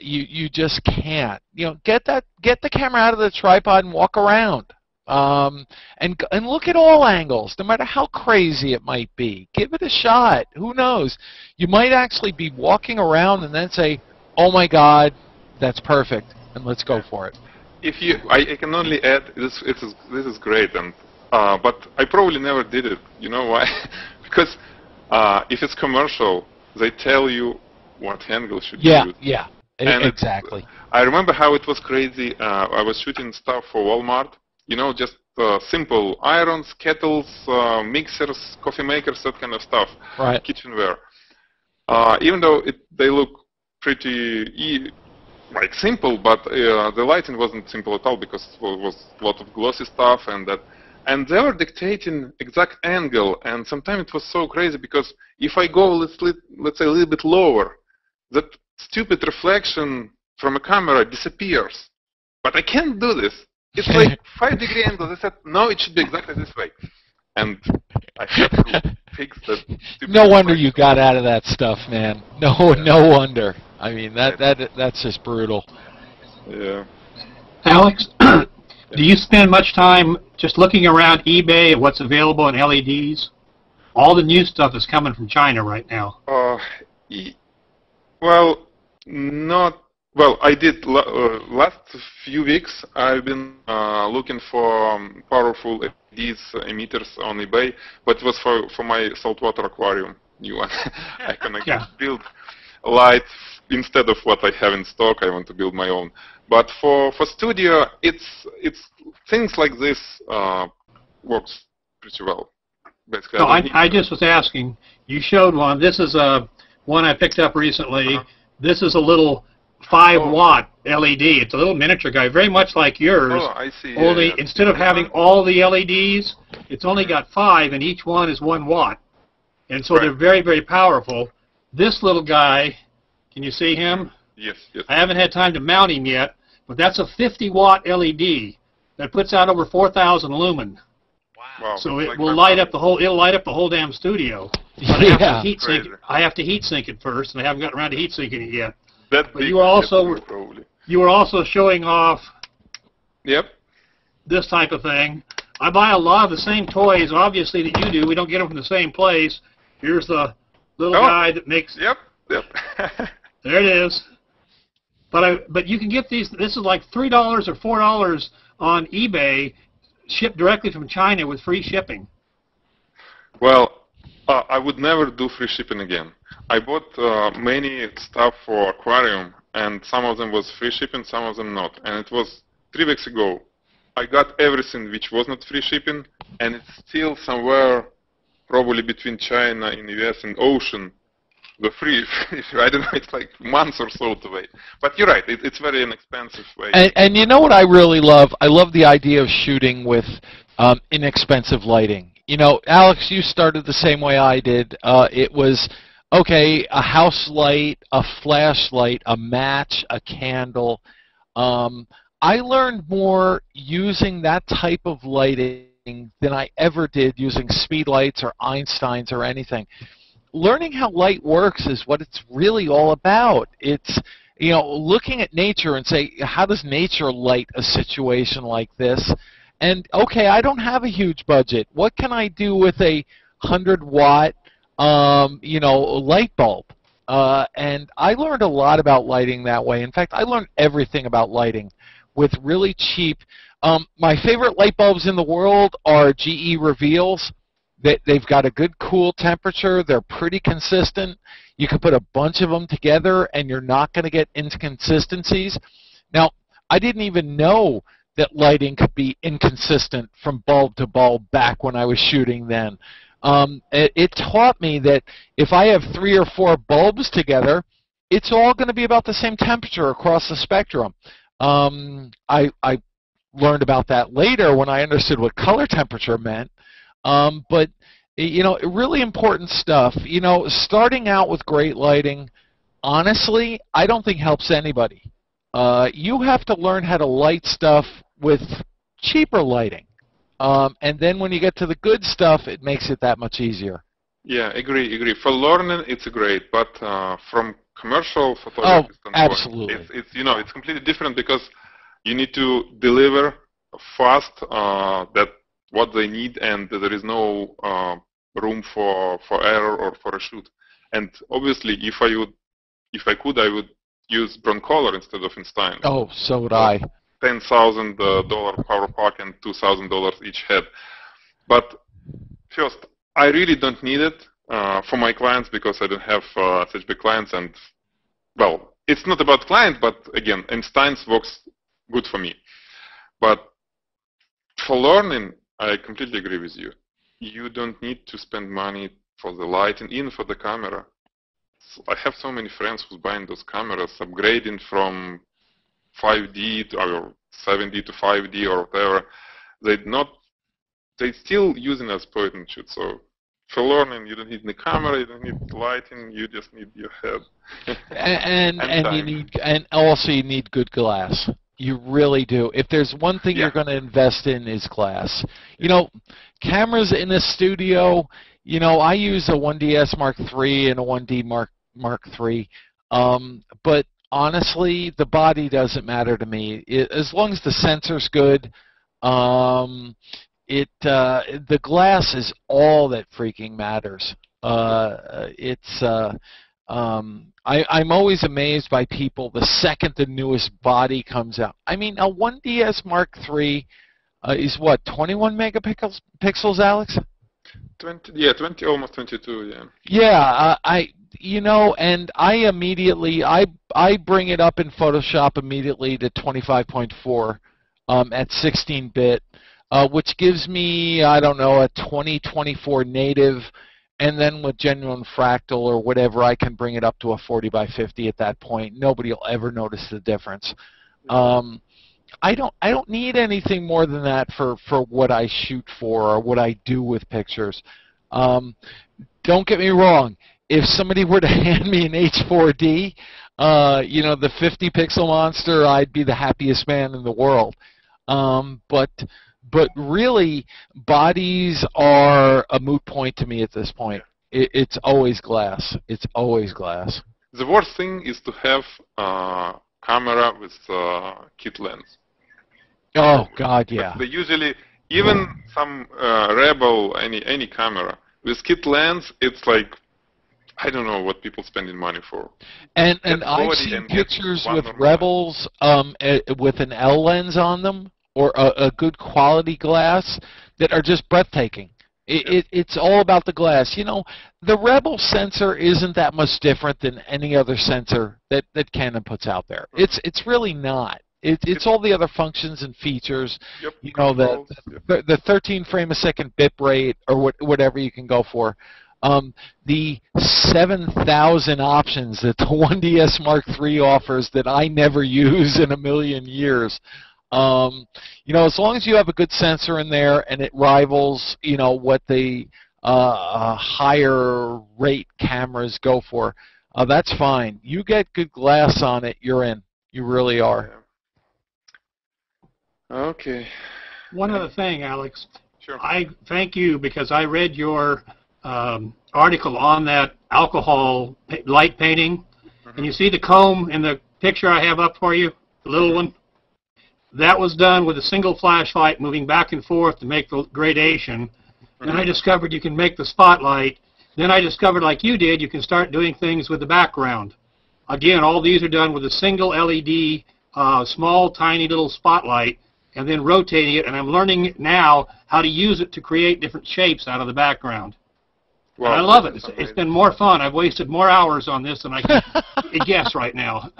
you just can't. You know, get the camera out of the tripod and walk around. And look at all angles, no matter how crazy it might be. Give it a shot. Who knows? You might actually be walking around and then say, "Oh my God, that's perfect," and let's go for it.
I can only add this is great, and but I probably never did it. You know why? Because if it's commercial, they tell you what angle should be used.
Yeah, exactly.
I remember how it was crazy. I was shooting stuff for Walmart. You know, just simple irons, kettles, mixers, coffee makers, that kind of stuff.
Right.
Kitchenware. Even though they look pretty like simple, but the lighting wasn't simple at all because it was a lot of glossy stuff and they were dictating exact angle, and sometimes it was so crazy because if I go let's say a little bit lower, that stupid reflection from a camera disappears. But I can't do this. It's like 5-degree angle. I said no, it should be exactly this way, and I had to fix that.
No wonder you got out of that stuff, man. No wonder. I mean, that's just brutal.
Yeah.
Alex, do you spend much time just looking around eBay at what's available in LEDs? All the new stuff is coming from China right now.
Well, not. Well, I did last few weeks. I've been looking for powerful LEDs emitters on eBay, but it was for my saltwater aquarium new one. I can build light instead of what I have in stock. I want to build my own. But for studio, it's things like this works pretty well. Basically,
No, I just was asking. You showed one. This is one I picked up recently. This is a little 5-watt LED. It's a little miniature guy, very much like yours.
Oh, I see.
Only instead of having all the LEDs, it's only got 5, and each one is 1 watt. And so they're very, very powerful. This little guy, can you see him?
Yes, yes.
I haven't had time to mount him yet, but that's a 50-watt LED that puts out over 4,000 lumen.
Wow.
So it will light up the whole. It'll light up the whole damn studio. But I have to heat sink it first, and I haven't gotten around to heat sinking it yet. But you were also showing off.
Yep.
This type of thing. I buy a lot of the same toys, obviously, that you do. We don't get them from the same place. Here's the little guy that makes.
Yep.
There it is. But you can get these. This is like $3 or $4 on eBay, shipped directly from China with free shipping.
Well, I would never do free shipping again. I bought many stuff for aquarium, and some of them was free shipping, some of them not. And it was 3 weeks ago. I got everything which was not free shipping, and it's still somewhere probably between China and US and ocean. The free, I don't know, it's like months or so to wait. But you're right, it's very inexpensive way.
And you know what I really love? I love the idea of shooting with inexpensive lighting. You know, Alex, you started the same way I did. It was, okay, a house light, a flashlight, a match, a candle. I learned more using that type of lighting than I ever did using speedlights or Einsteins or anything. Learning how light works is what it's really all about. It's, you know, looking at nature and say, how does nature light a situation like this? And, okay, I don't have a huge budget. What can I do with a 100-watt, you know, light bulb? And I learned a lot about lighting that way. In fact, I learned everything about lighting with really cheap. My favorite light bulbs in the world are GE Reveals. They've got a good cool temperature. They're pretty consistent. You can put a bunch of them together, and you're not going to get inconsistencies. Now, I didn't even know that lighting could be inconsistent from bulb to bulb back when I was shooting then. It taught me that if I have 3 or 4 bulbs together, it's all going to be about the same temperature across the spectrum. I learned about that later when I understood what color temperature meant. But, you know, really important stuff. You know, starting out with great lighting, honestly, I don't think helps anybody. You have to learn how to light stuff with cheaper lighting. And then when you get to the good stuff, it makes it that much easier.
Yeah, agree. For learning, it's great, but from commercial photography standpoint,
absolutely.
It's you know, it's completely different because you need to deliver fast that what they need, and there is no room for error or for a shoot. And obviously, if I could, I would use Broncolor instead of Einstein.
Oh, so would I.
$10,000 power pack and $2,000 each head. But first, I really don't need it for my clients because I don't have such big clients. And well, it's not about client, but again, Einstein's works good for me. But for learning, I completely agree with you. You don't need to spend money for the lighting, even for the camera. I have so many friends who's buying those cameras, upgrading from 5D or 7D to 5D or whatever. They still using as point and shoot. So for learning, you don't need the camera, you don't need lighting, you just need your head.
and also you need good glass. You really do. If there's one thing you're going to invest in is glass. You know, cameras in a studio, you know, I use a 1DS Mark III and a 1D Mark III. But honestly, the body doesn't matter to me. As long as the sensor's good, the glass is all that freaking matters. I'm always amazed by people the second the newest body comes out. I mean, a 1DS Mark III is what, 21 megapixels, Alex?
20, yeah, 20, almost 22, yeah.
Yeah, you know, and I immediately, I bring it up in Photoshop immediately to 25.4 at 16-bit, which gives me, I don't know, a 2024 native. And then with genuine fractal or whatever, I can bring it up to a 40 by 50 at that point. Nobody will ever notice the difference. I don't need anything more than that for what I shoot for or what I do with pictures. Don't get me wrong. If somebody were to hand me an H4D, you know, the 50 pixel monster, I'd be the happiest man in the world. But really, bodies are a moot point to me at this point. It's always glass. It's always glass.
The worst thing is to have a camera with kit lens.
Oh, God, yeah.
They usually, even some Rebel, any camera, with kit lens, it's like, I don't know what people spending money for.
And I've seen pictures with Rebels with an L lens on them, or a good quality glass, that are just breathtaking. It's all about the glass. You know, the Rebel sensor isn't that much different than any other sensor that Canon puts out there. It's really not. It's all the other functions and features. You know, the 13 frame a second bit rate, or whatever you can go for. The 7,000 options that the 1DS Mark III offers that I never use in a million years. You know, as long as you have a good sensor in there and it rivals, you know, what the higher rate cameras go for, that's fine. You get good glass on it, you're in. You really are.
Okay.
One other thing, Alex.
Sure.
I thank you because I read your article on that alcohol light painting, and you see the comb in the picture I have up for you, the little one? That was done with a single flashlight moving back and forth to make the gradation. Then I discovered you can make the spotlight. Then I discovered, like you did, you can start doing things with the background. Again, all these are done with a single LED, small, tiny little spotlight, and then rotating it. And I'm learning now how to use it to create different shapes out of the background. Well, and I love it. It's been more fun. I've wasted more hours on this than I can guess right now.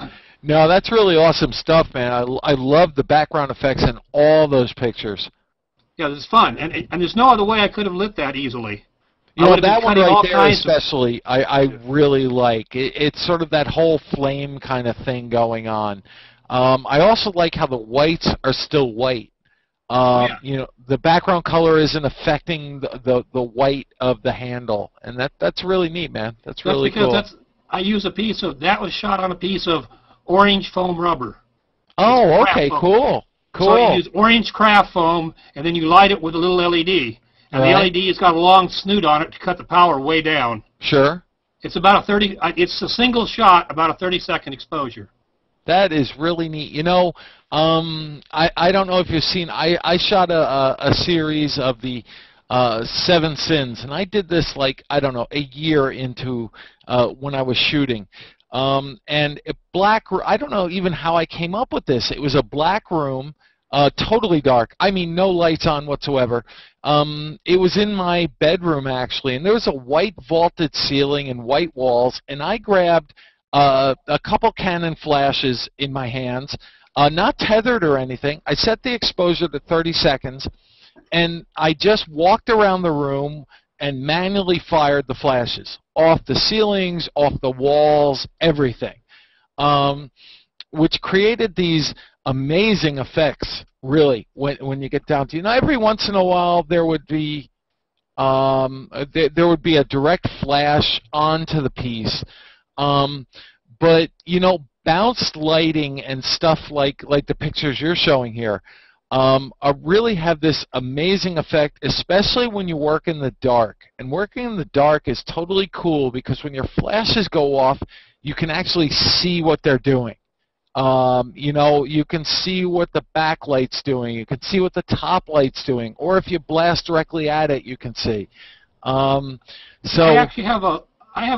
No, that's really awesome stuff, man. I love the background effects in all those pictures.
Yeah, it's fun. And there's no other way I could have lit that easily.
You know, that one right there especially, I really like. It's sort of that whole flame kind of thing going on. I also like how the whites are still white. You know, the background color isn't affecting the white of the handle. And that's really neat, man. That's really cool.
I use a piece of, that was shot on a piece of orange foam rubber.
Oh, okay, cool. Cool.
So you use orange craft foam, and then you light it with a little LED. And the LED has got a long snoot on it to cut the power way down.
Sure.
It's about it's a single shot, about a 30-second exposure.
That is really neat. You know, I don't know if you've seen, I shot a series of the 7 Sins, and I did this, like, I don't know, a year into when I was shooting. And I don't know even how I came up with this. It was a black room, totally dark. I mean, no lights on whatsoever. It was in my bedroom, actually, and there was a white vaulted ceiling and white walls, and I grabbed a couple Canon flashes in my hands, not tethered or anything. I set the exposure to 30 seconds, and I just walked around the room and manually fired the flashes off the ceilings, off the walls, everything, which created these amazing effects, really, when you get down to, every once in a while there would be there would be a direct flash onto the piece, but bounced lighting and stuff like the pictures you're showing here really have this amazing effect, especially when you work in the dark. And working in the dark is totally cool because when your flashes go off, you can actually see what they're doing. You can see what the backlight's doing. You can see what the top light's doing. Or if you blast directly at it, you can see. So
I actually have a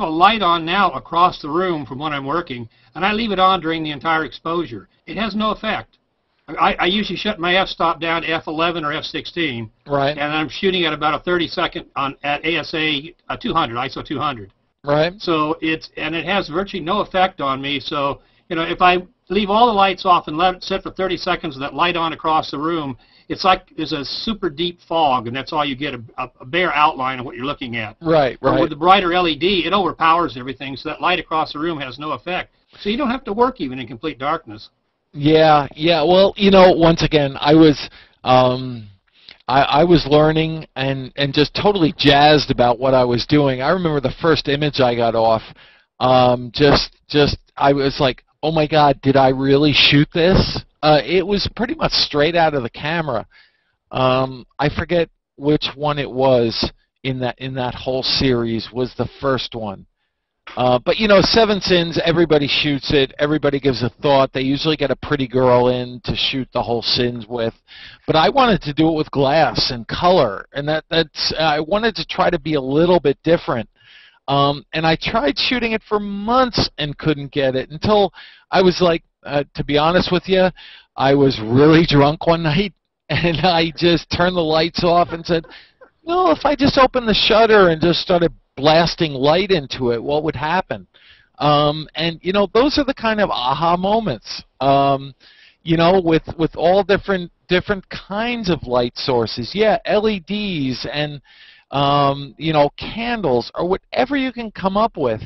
light on now across the room from when I'm working, and I leave it on during the entire exposure. It has no effect. I usually shut my f-stop down to f11 or f16,
right?
And I'm shooting at about a 30-second at ASA 200, ISO 200.
Right.
So it has virtually no effect on me. So if I leave all the lights off and let it sit for 30 seconds with that light on across the room, it's like there's a super deep fog, and that's all you get, a bare outline of what you're looking at.
Right, right.
But with the brighter LED, it overpowers everything, so that light across the room has no effect. So you don't have to work even in complete darkness.
Yeah, yeah. Well, once again, I was learning and just totally jazzed about what I was doing. I remember the first image I got off, I was like, oh my God, did I really shoot this? It was pretty much straight out of the camera. I forget which one it was in that whole series was the first one. But Seven Sins, everybody shoots it. Everybody gives a thought. They usually get a pretty girl in to shoot the whole Sins with. But I wanted to do it with glass and color, and I wanted to try to be a little bit different. And I tried shooting it for months and couldn't get it until I was like, to be honest with you, I was really drunk one night, and I just turned the lights off and said, no, if I just opened the shutter and just started blasting light into it, what would happen? And those are the kind of aha moments. With all different kinds of light sources. Yeah, LEDs and candles or whatever you can come up with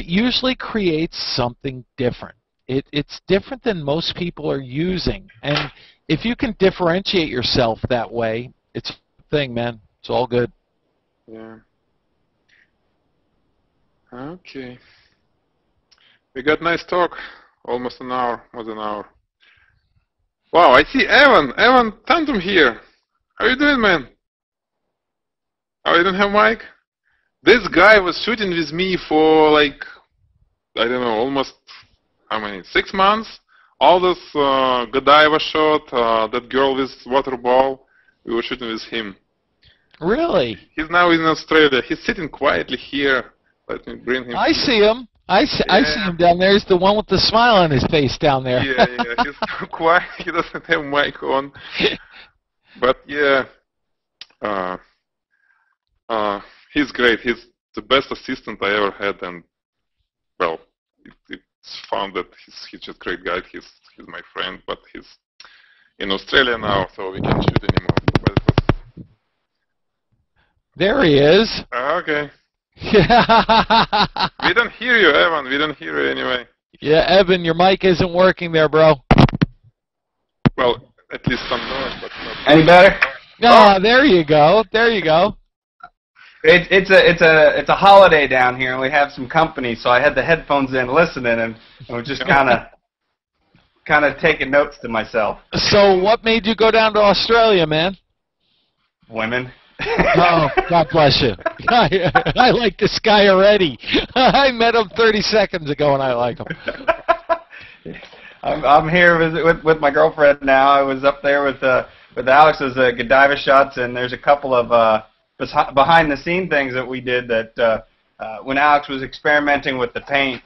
usually creates something different. It's different than most people are using, and if you can differentiate yourself that way, it's a thing, man. It's all good.
Yeah. Okay. We got nice talk. Almost an hour. Was an hour. Wow, I see Evan. Evan Tantum here. How you doing, man? Oh, you don't have mic? This guy was shooting with me for like, I don't know, almost, how many, 6 months? All this Godiva shot, that girl with water ball, we were shooting with him.
Really?
He's now in Australia. He's sitting quietly here. Let me bring him.
I see him. I see him down there. He's the one with the smile on his face down there.
Yeah, he's so quiet. He doesn't have mic on. But yeah, he's great. He's the best assistant I ever had, and well, it's found that he's just a great guy. He's my friend, but he's in Australia now, so we can't shoot anymore. But it was...
There he is.
Okay. We don't hear you, Evan. We don't hear you anyway.
Yeah, Evan, your mic isn't working there, bro.
Well, at least some noise, but not.
Any better?
Oh, there you go. There you go.
It's a holiday down here, and we have some company, so I had the headphones in listening, and I was just kind of taking notes to myself.
So, what made you go down to Australia, man?
Women.
Oh, God bless you. I like this guy already. I met him 30 seconds ago, and I like him.
I'm here with my girlfriend now. I was up there with Alex's Godiva shots, and there's a couple of behind-the-scene things that we did that when Alex was experimenting with the paint,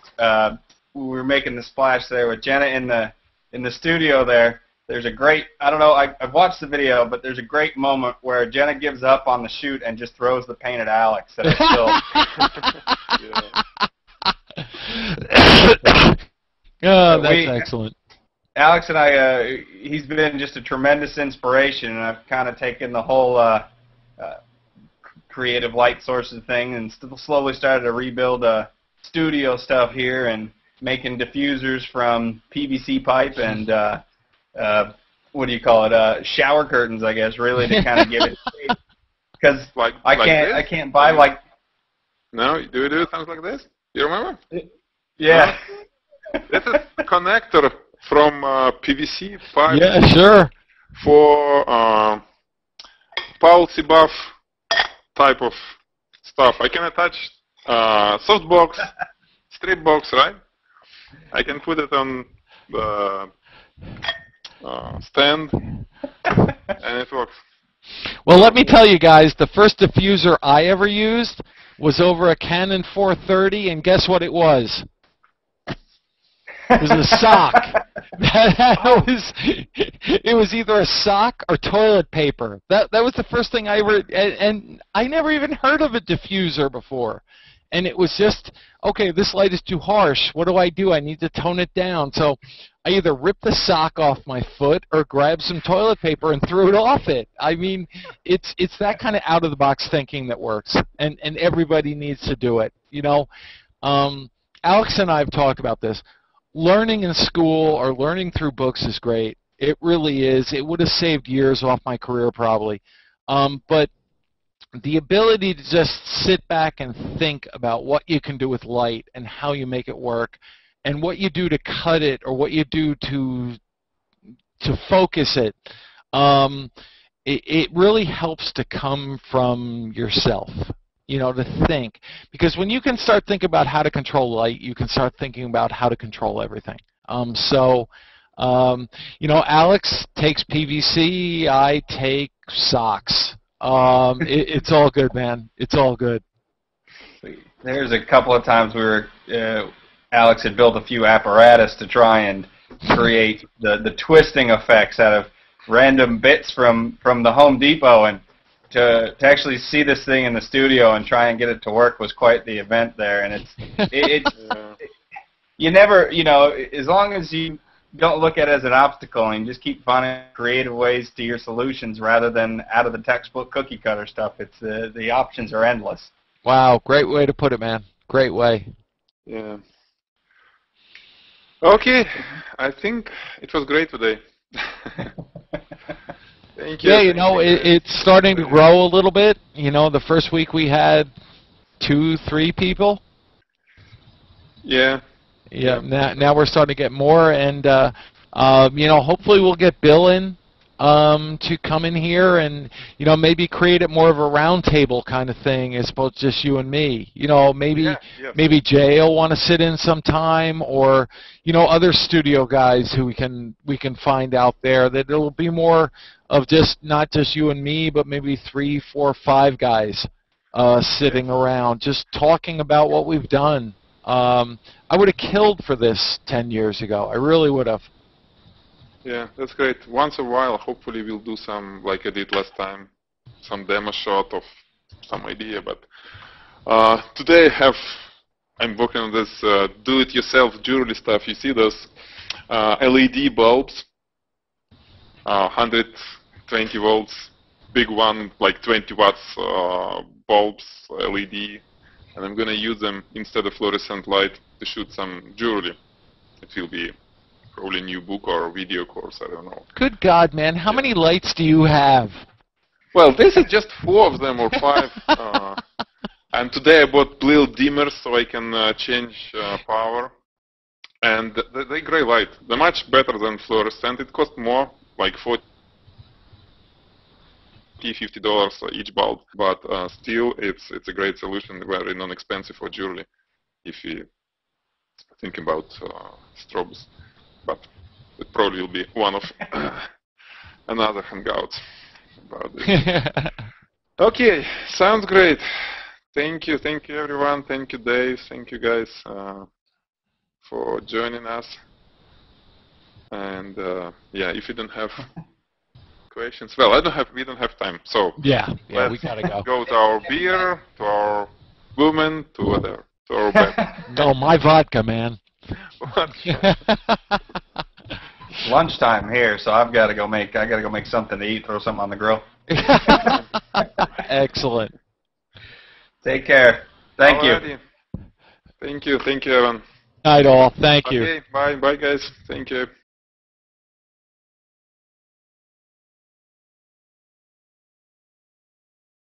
we were making the splash there with Jenna in the studio there. There's a great, I don't know, I've watched the video, but there's a great moment where Jenna gives up on the shoot and just throws the paint at Alex. And it's
oh, that's excellent.
Alex and I, he's been just a tremendous inspiration, and I've kind of taken the whole creative light sources thing, and slowly started to rebuild studio stuff here and making diffusers from PVC pipe and what do you call it? Shower curtains, I guess, really to kind of give it shape. Because I can't buy like.
No, do you do something like this? You remember?
Yeah.
This is a connector from PVC pipe.
Yeah, sure.
For policy buff type of stuff. I can attach softbox, strip box, right? I can put it on the stand, and it works.
Well, let me tell you guys, the first diffuser I ever used was over a Canon 430, and guess what it was? It was a sock. It was either a sock or toilet paper. That was the first thing I ever, and I never even heard of a diffuser before. And it was just, okay, this light is too harsh. What do? I need to tone it down. So I either ripped the sock off my foot or grabbed some toilet paper and threw it off it. I mean, it's that kind of out-of-the-box thinking that works, and everybody needs to do it. You know, Alex and I have talked about this. Learning in school or learning through books is great. It really is. It would have saved years off my career probably. But the ability to just sit back and think about what you can do with light and how you make it work and what you do to cut it or what you do to focus it, it really helps to come from yourself. You know, to think. Because when you can start thinking about how to control light, you can start thinking about how to control everything. You know, Alex takes PVC, I take socks. It's all good, man. It's all good.
There's a couple of times we were, Alex had built a few apparatus to try and create the twisting effects out of random bits from the Home Depot, and to actually see this thing in the studio and try and get it to work was quite the event there. And you never, you know, as long as you don't look at it as an obstacle and just keep finding creative ways to your solutions rather than out of the textbook cookie cutter stuff, it's the options are endless.
Wow, great way to put it, man. Great way.
Yeah. Okay, I think it was great today. Thank you.
Yeah, you know, it's starting to grow a little bit. You know, the first week we had 2-3 people.
Yeah.
Yeah. Now we're starting to get more, and you know, hopefully we'll get Bill in to come in here and, you know, maybe create it more of a round table kind of thing as opposed to just you and me. You know, maybe maybe Jay will want to sit in sometime, or, you know, other studio guys who we can find out there, that it will be more of just not just you and me, but maybe 3, 4, 5 guys sitting around just talking about what we've done. I would have killed for this 10 years ago. I really would have.
Yeah, that's great. Once in a while, hopefully we'll do some, like I did last time, some demo shot of some idea. But today I'm working on this do-it-yourself jewelry stuff. You see those LED bulbs, 120 volts, big one, like 20 watts bulbs, LED. And I'm going to use them instead of fluorescent light to shoot some jewelry. It will be probably a new book or a video course, I don't know.
Good God, man. How many lights do you have?
Well, this is just 4 of them or 5. And today I bought little dimmers so I can change power. And they're great light. They're much better than fluorescent. It costs more, like $40, $50 each bulb. But still, it's a great solution, very non-expensive for jewelry if you think about strobes. But it probably will be one of another hangouts about this. Okay, sounds great. Thank you everyone. Thank you, Dave. Thank you guys for joining us. And yeah, if you don't have questions, well, we don't have time. So
yeah, we gotta go.
Go to our beer, to our woman, to whatever, to our bed.
No, my vodka, man.
Lunchtime here, so I gotta go make something to eat, throw something on the grill.
Excellent.
Take care. Thank you.
Alrighty. Thank you, Evan.
Night all. Thank you.
Okay, bye, guys. Thank you.